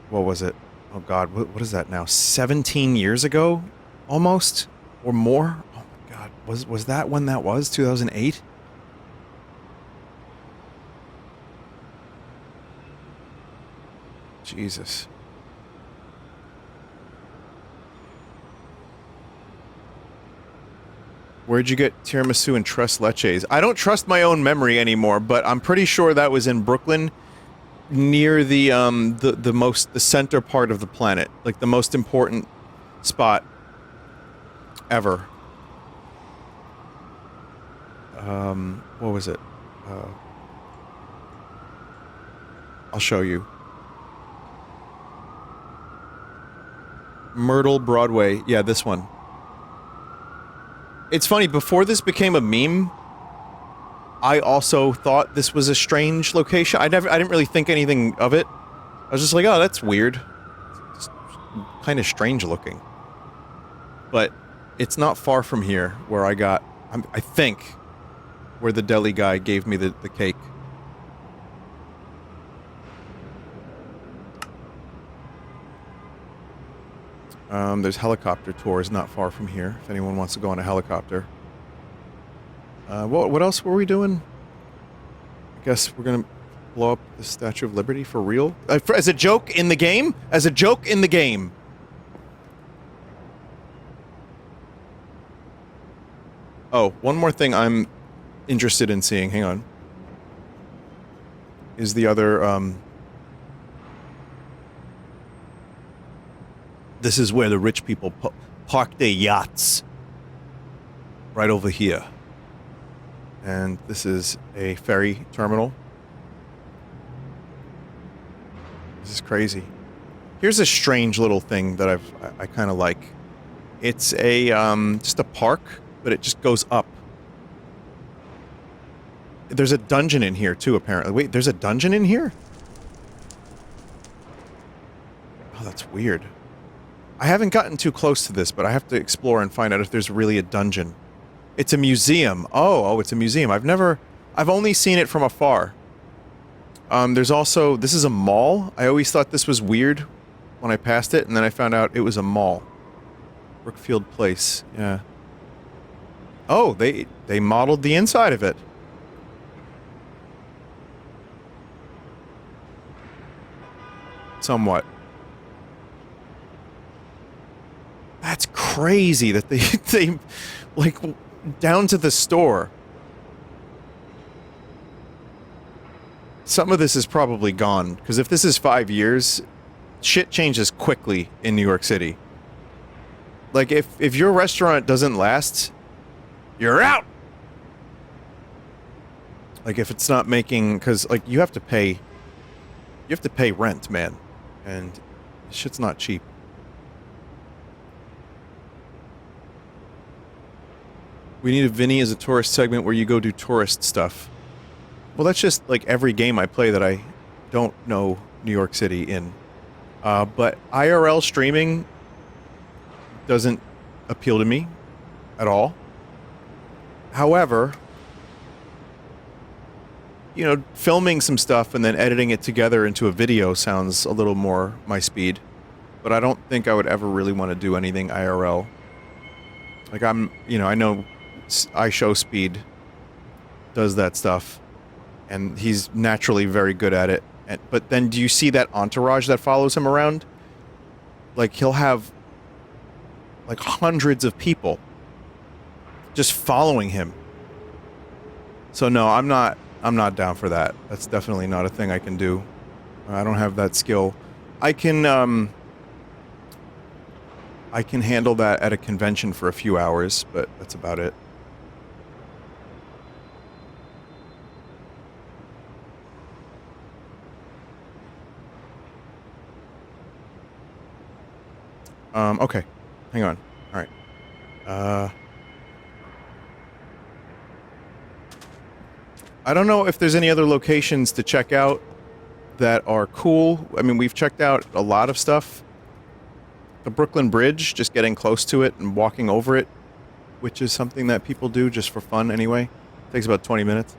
What was it? Oh god, what is that now? 17 years ago? Almost? Or more? Oh my god, was that when that was? 2008? Jesus. Where'd you get tiramisu and tres leches? I don't trust my own memory anymore, but I'm pretty sure that was in Brooklyn, near the center part of the planet, like the most important spot ever. What was it? I'll show you. Myrtle Broadway. Yeah, this one. It's funny, before this became a meme, I also thought this was a strange location. I didn't really think anything of it. I was just like, oh, that's weird. It's kind of strange looking. But it's not far from here where I got, I think, where the deli guy gave me the cake. There's helicopter tours not far from here, if anyone wants to go on a helicopter. What else were we doing? I guess we're gonna blow up the Statue of Liberty for real? As a joke in the game? As a joke in the game. Oh, one more thing I'm interested in seeing, hang on. Is the other, this is where the rich people park their yachts. Right over here. And this is a ferry terminal. This is crazy. Here's a strange little thing that I kind of like. It's a, just a park, but it just goes up. There's a dungeon in here too, apparently. Wait, there's a dungeon in here? Oh, that's weird. I haven't gotten too close to this, but I have to explore and find out if there's really a dungeon. It's a museum. Oh, it's a museum. I've only seen it from afar. There's also, this is a mall. I always thought this was weird when I passed it, and then I found out it was a mall. Brookfield Place, yeah. Oh, they modeled the inside of it. Somewhat. That's crazy that they like, down to the store. Some of this is probably gone, because if this is 5 years, shit changes quickly in New York City. Like, if your restaurant doesn't last, you're out! Like, if it's not making, because, like, you have to pay rent, man. And shit's not cheap. We need a Vinny as a tourist segment where you go do tourist stuff. Well, that's just, like, every game I play that I don't know New York City in. But IRL streaming doesn't appeal to me at all. However, you know, filming some stuff and then editing it together into a video sounds a little more my speed. But I don't think I would ever really want to do anything IRL. Like I know iShowSpeed does that stuff, and he's naturally very good at it. But then do you see that entourage that follows him around? Like, he'll have like hundreds of people just following him. So no, I'm not down for that. That's definitely not a thing I can do. I don't have that skill. I can handle that at a convention for a few hours, but that's about it. Okay. Hang on. All right. I don't know if there's any other locations to check out that are cool. I mean, we've checked out a lot of stuff. The Brooklyn Bridge, just getting close to it and walking over it, which is something that people do just for fun anyway. Takes about 20 minutes.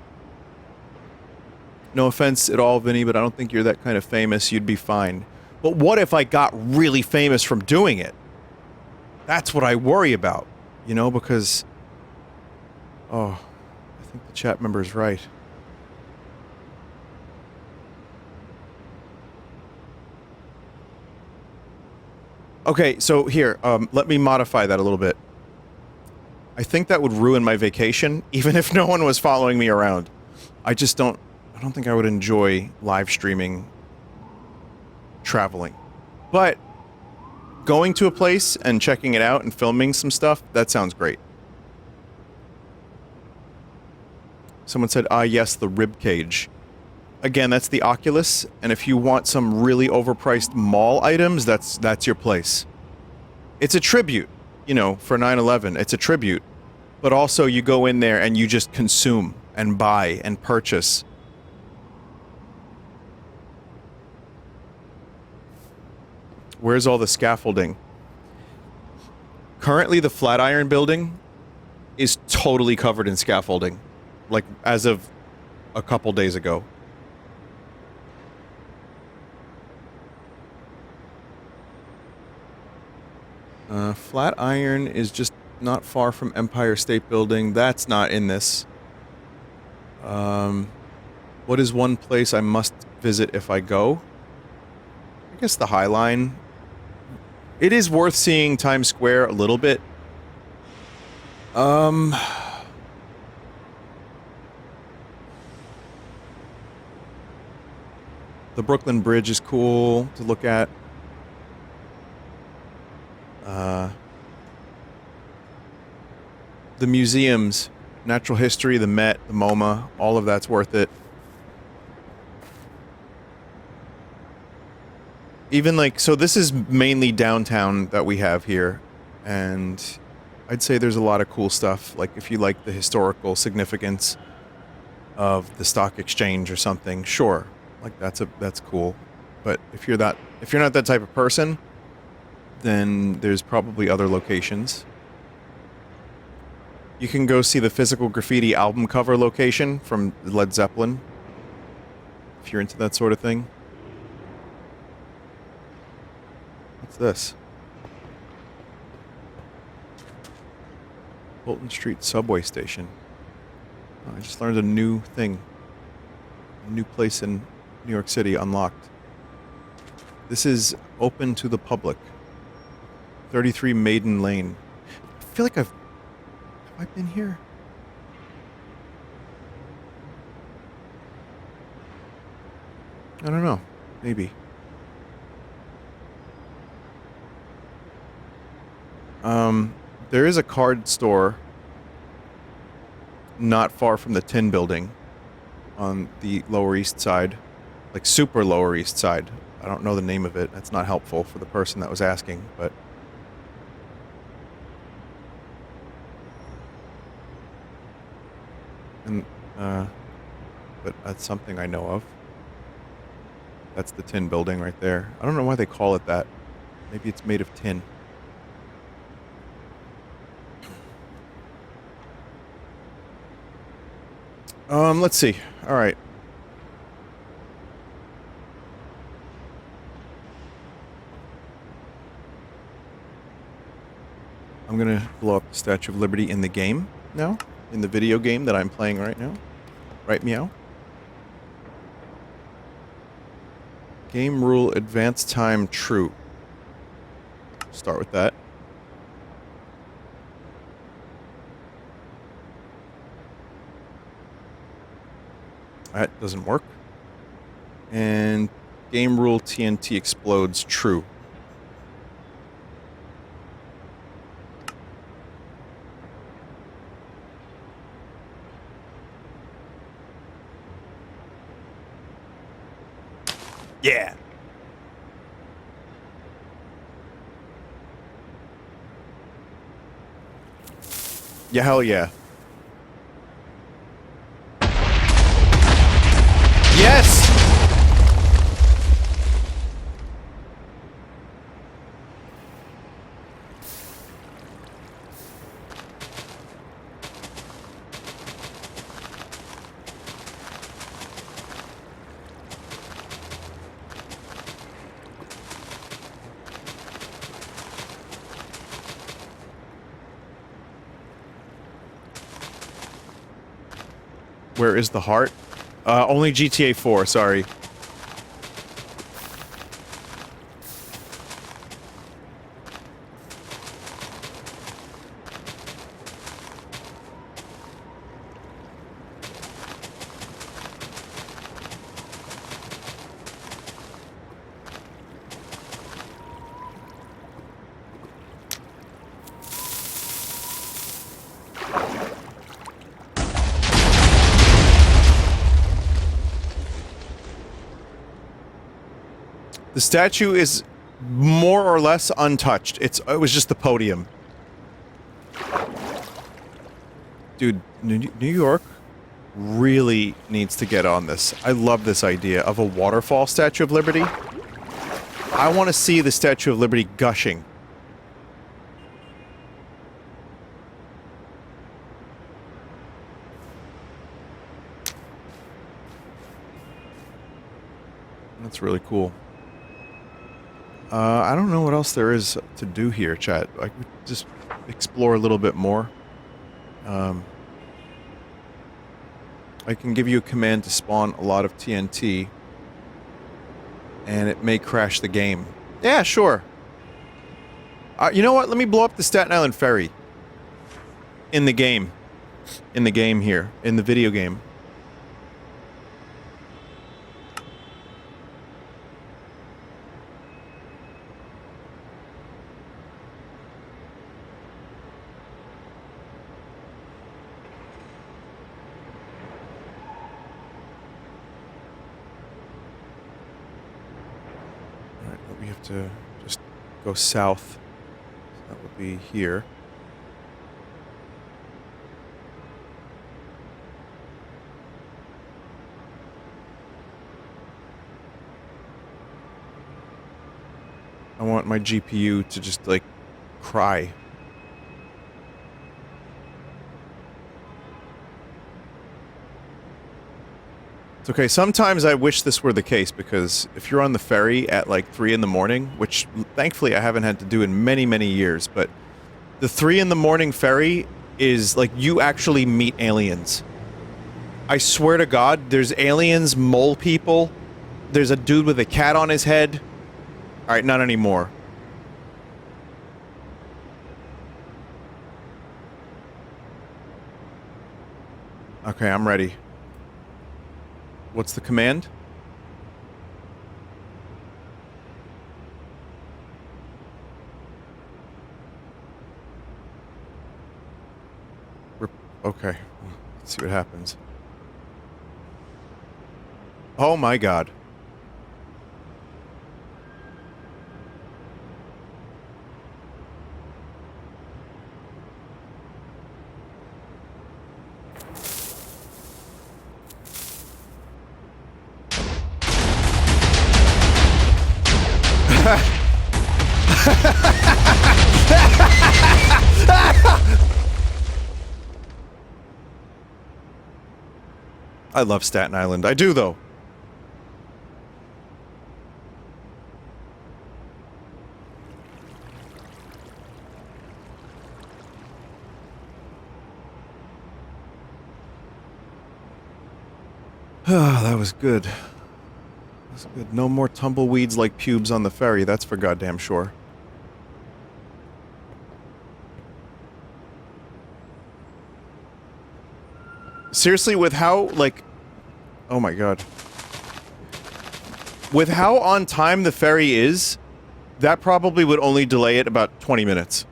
No offense at all, Vinny, but I don't think you're that kind of famous. You'd be fine. But what if I got really famous from doing it? That's what I worry about, you know, because... Oh, I think the chat member is right. Okay, so here, let me modify that a little bit. I think that would ruin my vacation, even if no one was following me around. I don't think I would enjoy live streaming traveling. But going to a place and checking it out and filming some stuff, that sounds great. Someone said, yes, the rib cage. Again, that's the Oculus, and if you want some really overpriced mall items, that's your place. It's a tribute, you know, for 9/11. It's a tribute. But also you go in there and you just consume and buy and purchase. Where's all the scaffolding? Currently, the Flatiron building is totally covered in scaffolding. Like, as of a couple days ago. Flatiron is just not far from Empire State Building. That's not in this. What is one place I must visit if I go? I guess the High Line. It is worth seeing Times Square a little bit. The Brooklyn Bridge is cool to look at. The museums, Natural History, the Met, the MoMA, all of that's worth it. Even like, so this is mainly downtown that we have here, and I'd say there's a lot of cool stuff. Like, if you like the historical significance of the stock exchange or something, sure, like that's cool. But if you're not that type of person, then there's probably other locations. You can go see the Physical Graffiti album cover location from Led Zeppelin, if you're into that sort of thing. What's this? Fulton Street subway station. Oh, I just learned a new thing. A new place in New York City unlocked. This is open to the public. 33 Maiden Lane. I feel like have I been here? I don't know. Maybe. There is a card store not far from the Tin Building on the Lower East Side. Like, super Lower East Side. I don't know the name of it. That's not helpful for the person that was asking, but... but that's something I know of. That's the Tin Building right there. I don't know why they call it that. Maybe it's made of tin. Let's see. All right. I'm gonna blow up the Statue of Liberty in the game now, in the video game that I'm playing right now. Right, meow? Game rule, advance time, true. Start with that. That doesn't work. And game rule, TNT explodes, true. Yeah. Yeah, hell yeah. Yes! Where is the heart? Only GTA 4, sorry. The statue is more or less untouched. It was just the podium. Dude, New York really needs to get on this. I love this idea of a waterfall Statue of Liberty. I want to see the Statue of Liberty gushing. That's really cool. I don't know what else there is to do here, chat. I could just explore a little bit more. I can give you a command to spawn a lot of TNT, and it may crash the game. Yeah, sure. You know what? Let me blow up the Staten Island Ferry. In the game. In the game here. In the video game. To just go south. That would be here. I want my GPU to just like cry. Okay, sometimes I wish this were the case, because if you're on the ferry at like 3 in the morning, which thankfully I haven't had to do in many, many years, but the 3 in the morning ferry is like you actually meet aliens. I swear to God, there's aliens, mole people, there's a dude with a cat on his head. Alright, not anymore. Okay, I'm ready. What's the command? Okay. Let's see what happens. Oh my God. I love Staten Island. I do, though. Ah, that was good. That's good. No more tumbleweeds like pubes on the ferry, that's for goddamn sure. Seriously, with how, like... Oh my god. With how on time the ferry is, that probably would only delay it about 20 minutes.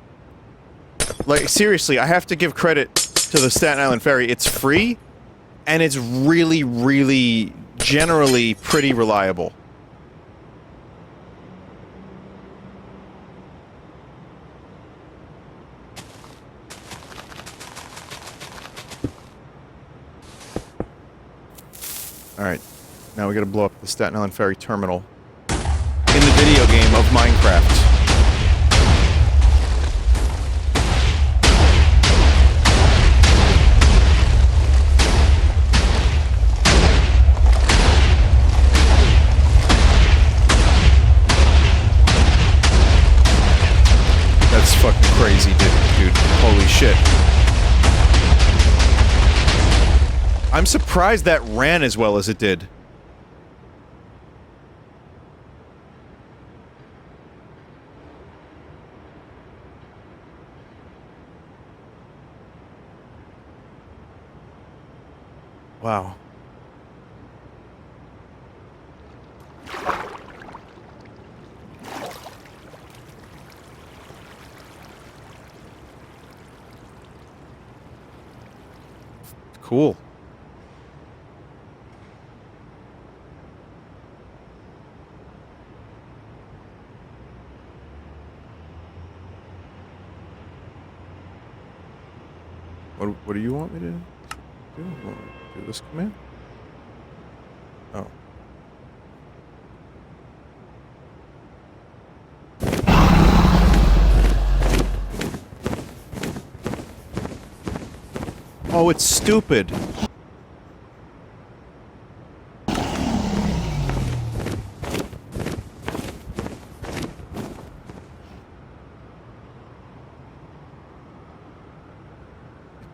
Like, seriously, I have to give credit to the Staten Island Ferry. It's free, and it's really, really, generally pretty reliable. Alright, now we gotta blow up the Staten Island Ferry terminal in the video game of Minecraft. That's fucking crazy, dude. Holy shit. I'm surprised that ran as well as it did. Wow. Cool. What do you want me to do? You want me to do this command? Oh. Oh, it's stupid.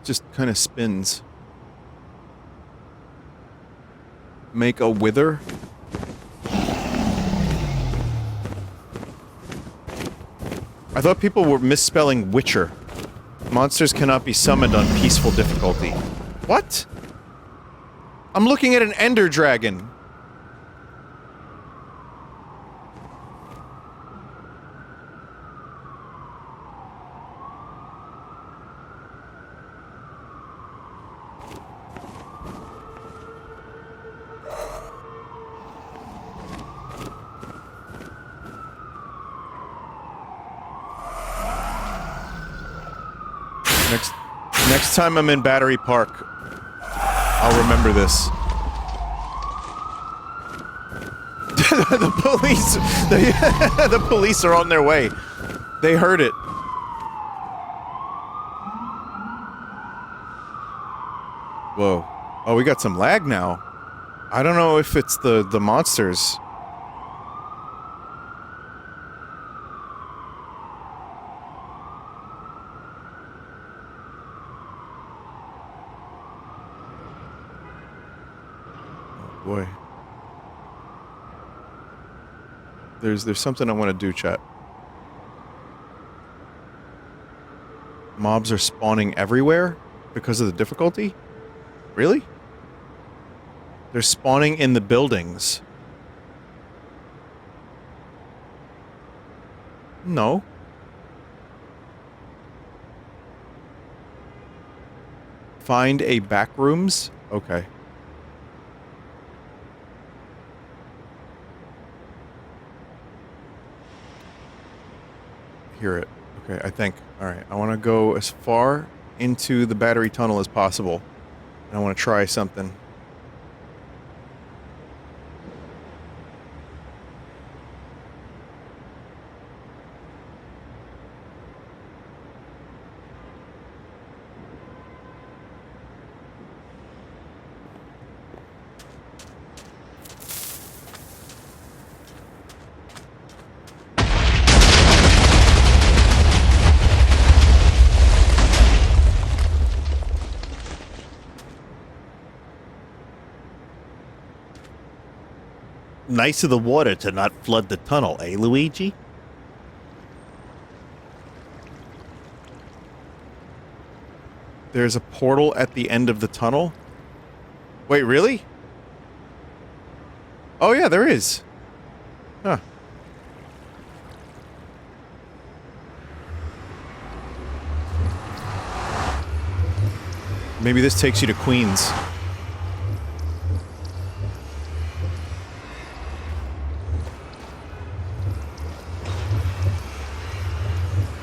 Just kind of spins. Make a wither? I thought people were misspelling Witcher. Monsters cannot be summoned on peaceful difficulty. What? I'm looking at an ender dragon. Next time I'm in Battery Park, I'll remember this. The police, the police are on their way. They heard it. Whoa. Oh, we got some lag now. I don't know if it's the monsters. Boy. There's something I want to do, chat. Mobs are spawning everywhere because of the difficulty? Really? They're spawning in the buildings. No. Find a back rooms? Okay. Hear it. Okay, I think. Alright, I want to go as far into the battery tunnel as possible. And I want to try something. Nice of the water to not flood the tunnel, eh, Luigi? There's a portal at the end of the tunnel? Wait, really? Oh yeah, there is. Huh. Maybe this takes you to Queens.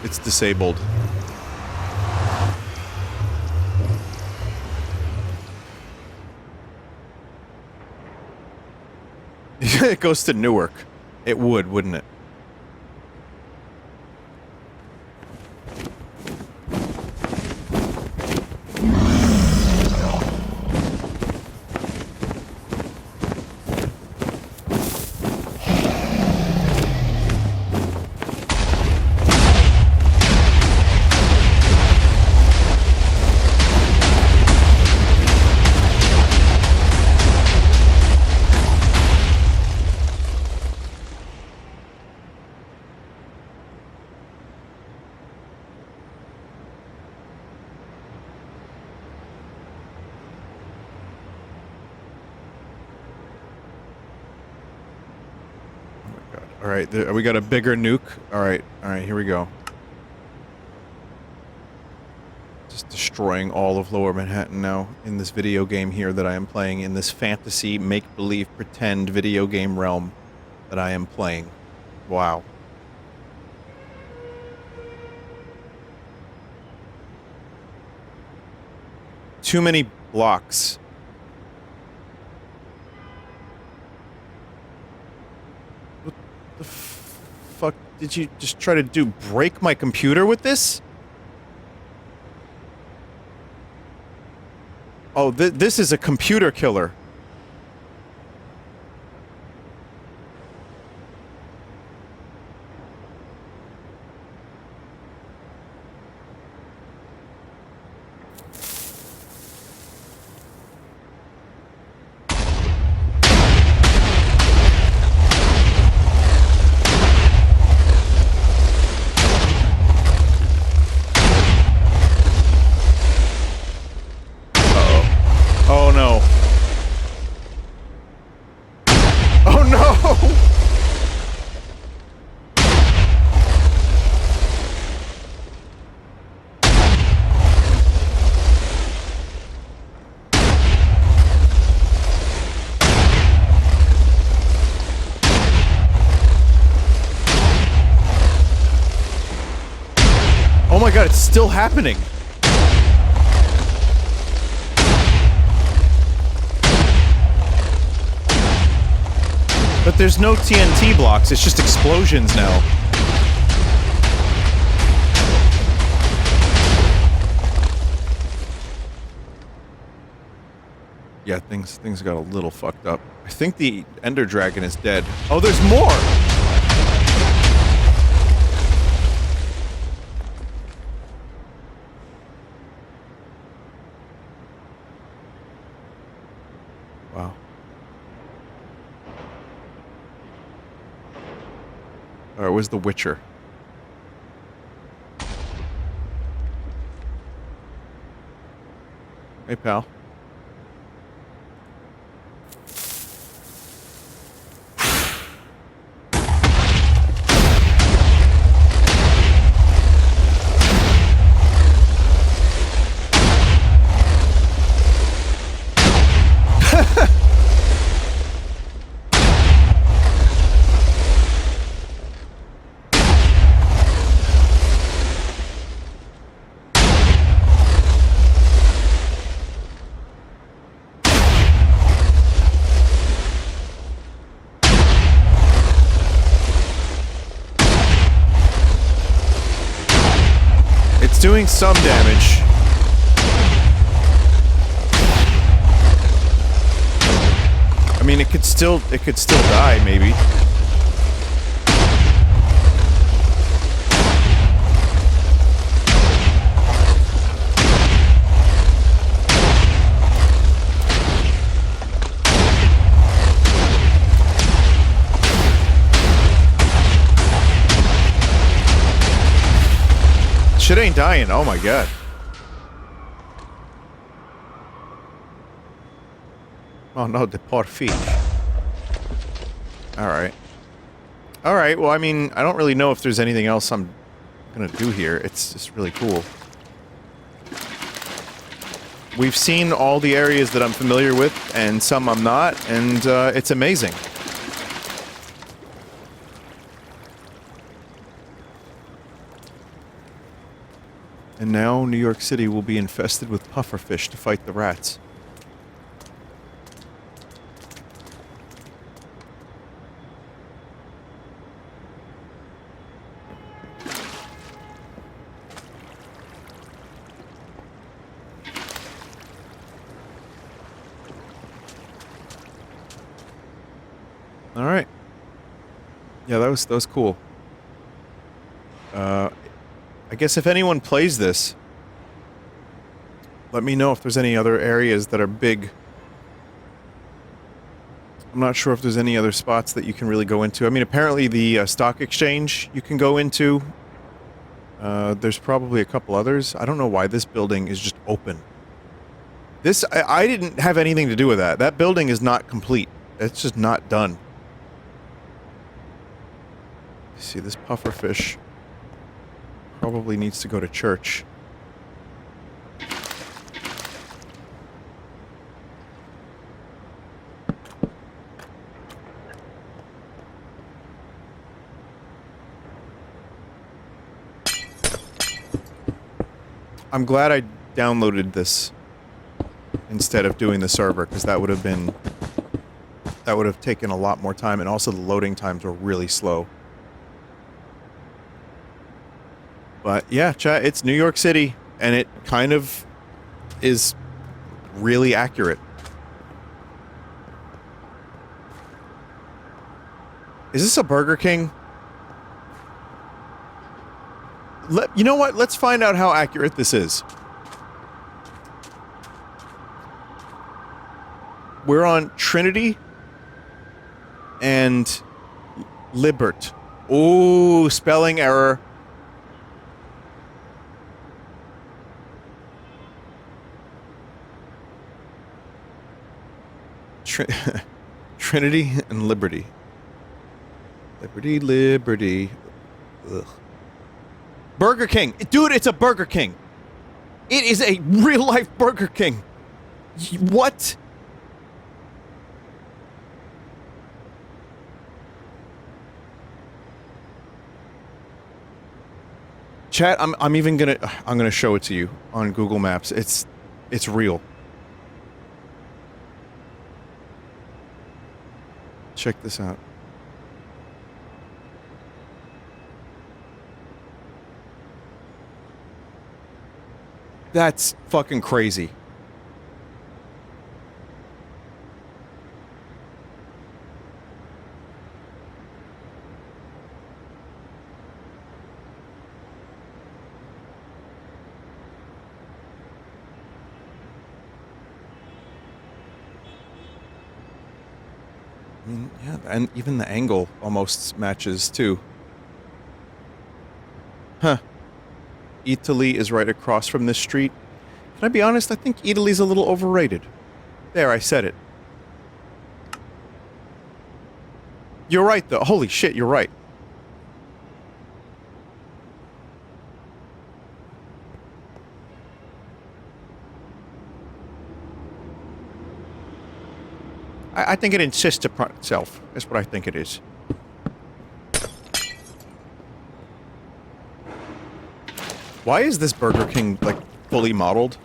It's disabled. It goes to Newark. It would, wouldn't it? Alright, we got a bigger nuke. Alright, here we go. Just destroying all of Lower Manhattan now in this video game here that I am playing, in this fantasy, make-believe, pretend video game realm that I am playing. Wow. Too many blocks. The fuck did you just try to do? Break my computer with this? Oh, this is a computer killer. Oh no. Oh no! Oh my god, it's still happening. But there's no TNT blocks, it's just explosions now. Yeah, things got a little fucked up. I think the Ender Dragon is dead. Oh, there's more! Wow. Alright, where's the Witcher? Hey, pal. Doing some damage. I mean, it could still die, maybe. shit ain't dying. Oh my god. Oh no, the poor fish. Alright. Alright, well, I mean, I don't really know if there's anything else I'm gonna do here. It's just really cool. We've seen all the areas that I'm familiar with, and some I'm not, and it's amazing. And now New York City will be infested with pufferfish to fight the rats. All right. Yeah, that was cool. I guess if anyone plays this, let me know if there's any other areas that are big. I'm not sure if there's any other spots that you can really go into. I mean, apparently the stock exchange you can go into. There's probably a couple others. I don't know why this building is just open. I didn't have anything to do with that. That building is not complete. It's just not done. See, this pufferfish probably needs to go to church. I'm glad I downloaded this instead of doing the server, because that would have taken a lot more time, and also the loading times were really slow. But yeah, chat, it's New York City, and it kind of is really accurate. Is this a Burger King? You know what? Let's find out how accurate this is. We're on Trinity and Libert. Ooh, spelling error. Trinity and Liberty. Liberty. Ugh. Burger King. Dude, it's a Burger King. It is a real-life Burger King. What? Chat, I'm gonna show it to you on Google Maps. It's real. Check this out. That's fucking crazy. I mean, yeah, and even the angle almost matches too. Huh. Italy is right across from this street. Can I be honest? I think Italy's a little overrated. There, I said it. You're right, though. Holy shit, you're right. I think it insists upon itself. That's what I think it is. Why is this Burger King, like, fully modeled?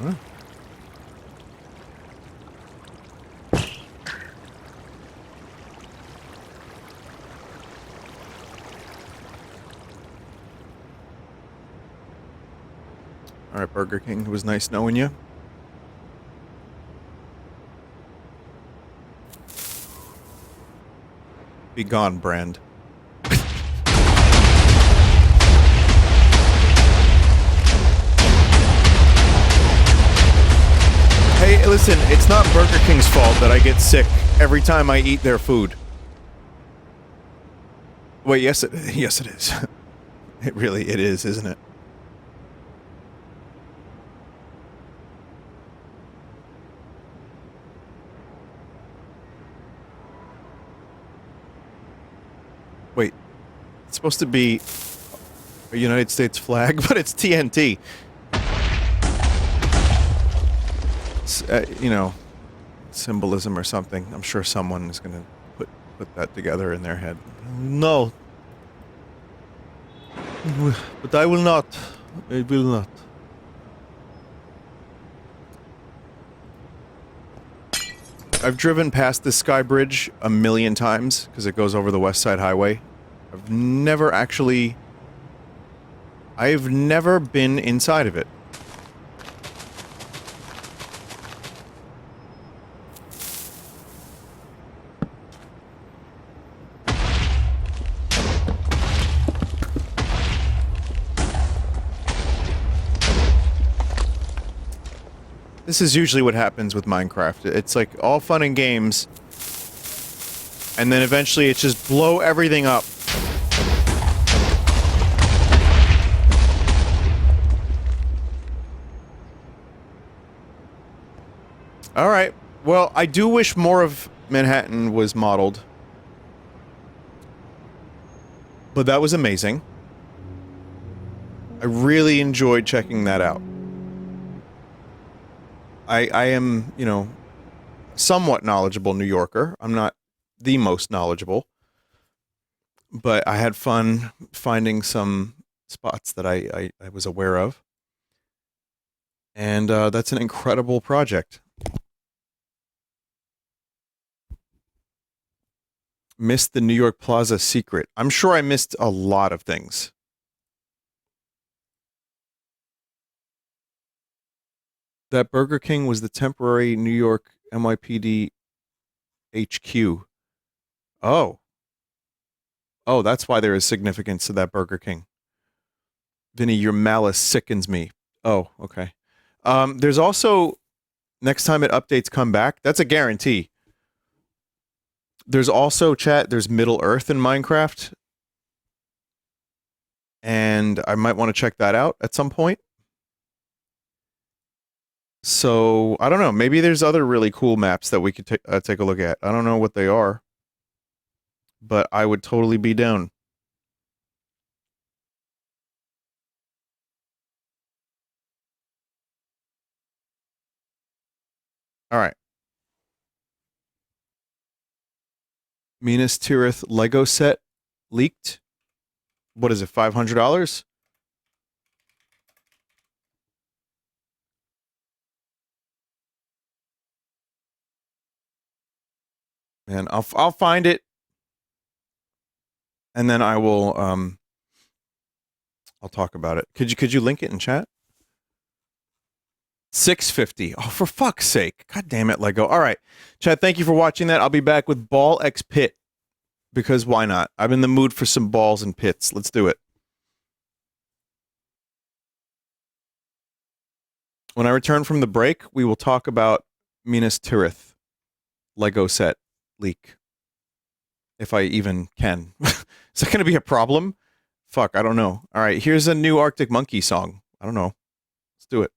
Huh? All right, Burger King, it was nice knowing you. Be gone, Brand. listen, it's not Burger King's fault that I get sick every time I eat their food. Wait, yes it is. It is, isn't it? Wait, it's supposed to be a United States flag, but it's TNT. It's, you know, symbolism or something. I'm sure someone is going to put that together in their head. No. But I will not. I will not. I've driven past this sky bridge a million times because it goes over the Westside Highway. I've never been inside of it. This is usually what happens with Minecraft. It's like all fun and games, and then eventually it's just blow everything up. Alright, well, I do wish more of Manhattan was modeled. But that was amazing. I really enjoyed checking that out. I am, you know, somewhat knowledgeable New Yorker. I'm not the most knowledgeable. But I had fun finding some spots that I was aware of. And that's an incredible project. Missed the New York Plaza secret. I'm sure I missed a lot of things. That Burger King was the temporary New York NYPD HQ. Oh. Oh, that's why there is significance to that Burger King. Vinny, your malice sickens me. Oh, okay. There's also, next time it updates come back, that's a guarantee. There's also, chat, there's Middle Earth in Minecraft. And I might want to check that out at some point. So, I don't know. Maybe there's other really cool maps that we could take a look at. I don't know what they are. But I would totally be down. Alright. Minas Tirith Lego set leaked. What is it, $500? Man, I'll find it. And then I will I'll talk about it. Could you link it in chat? $650. Oh, for fuck's sake. God damn it, Lego. All right. Chat, thank you for watching that. I'll be back with Ball X Pit. Because why not? I'm in the mood for some balls and pits. Let's do it. When I return from the break, we will talk about Minas Tirith Lego set leak. If I even can. Is that going to be a problem? Fuck, I don't know. All right, here's a new Arctic Monkey song. I don't know. Let's do it.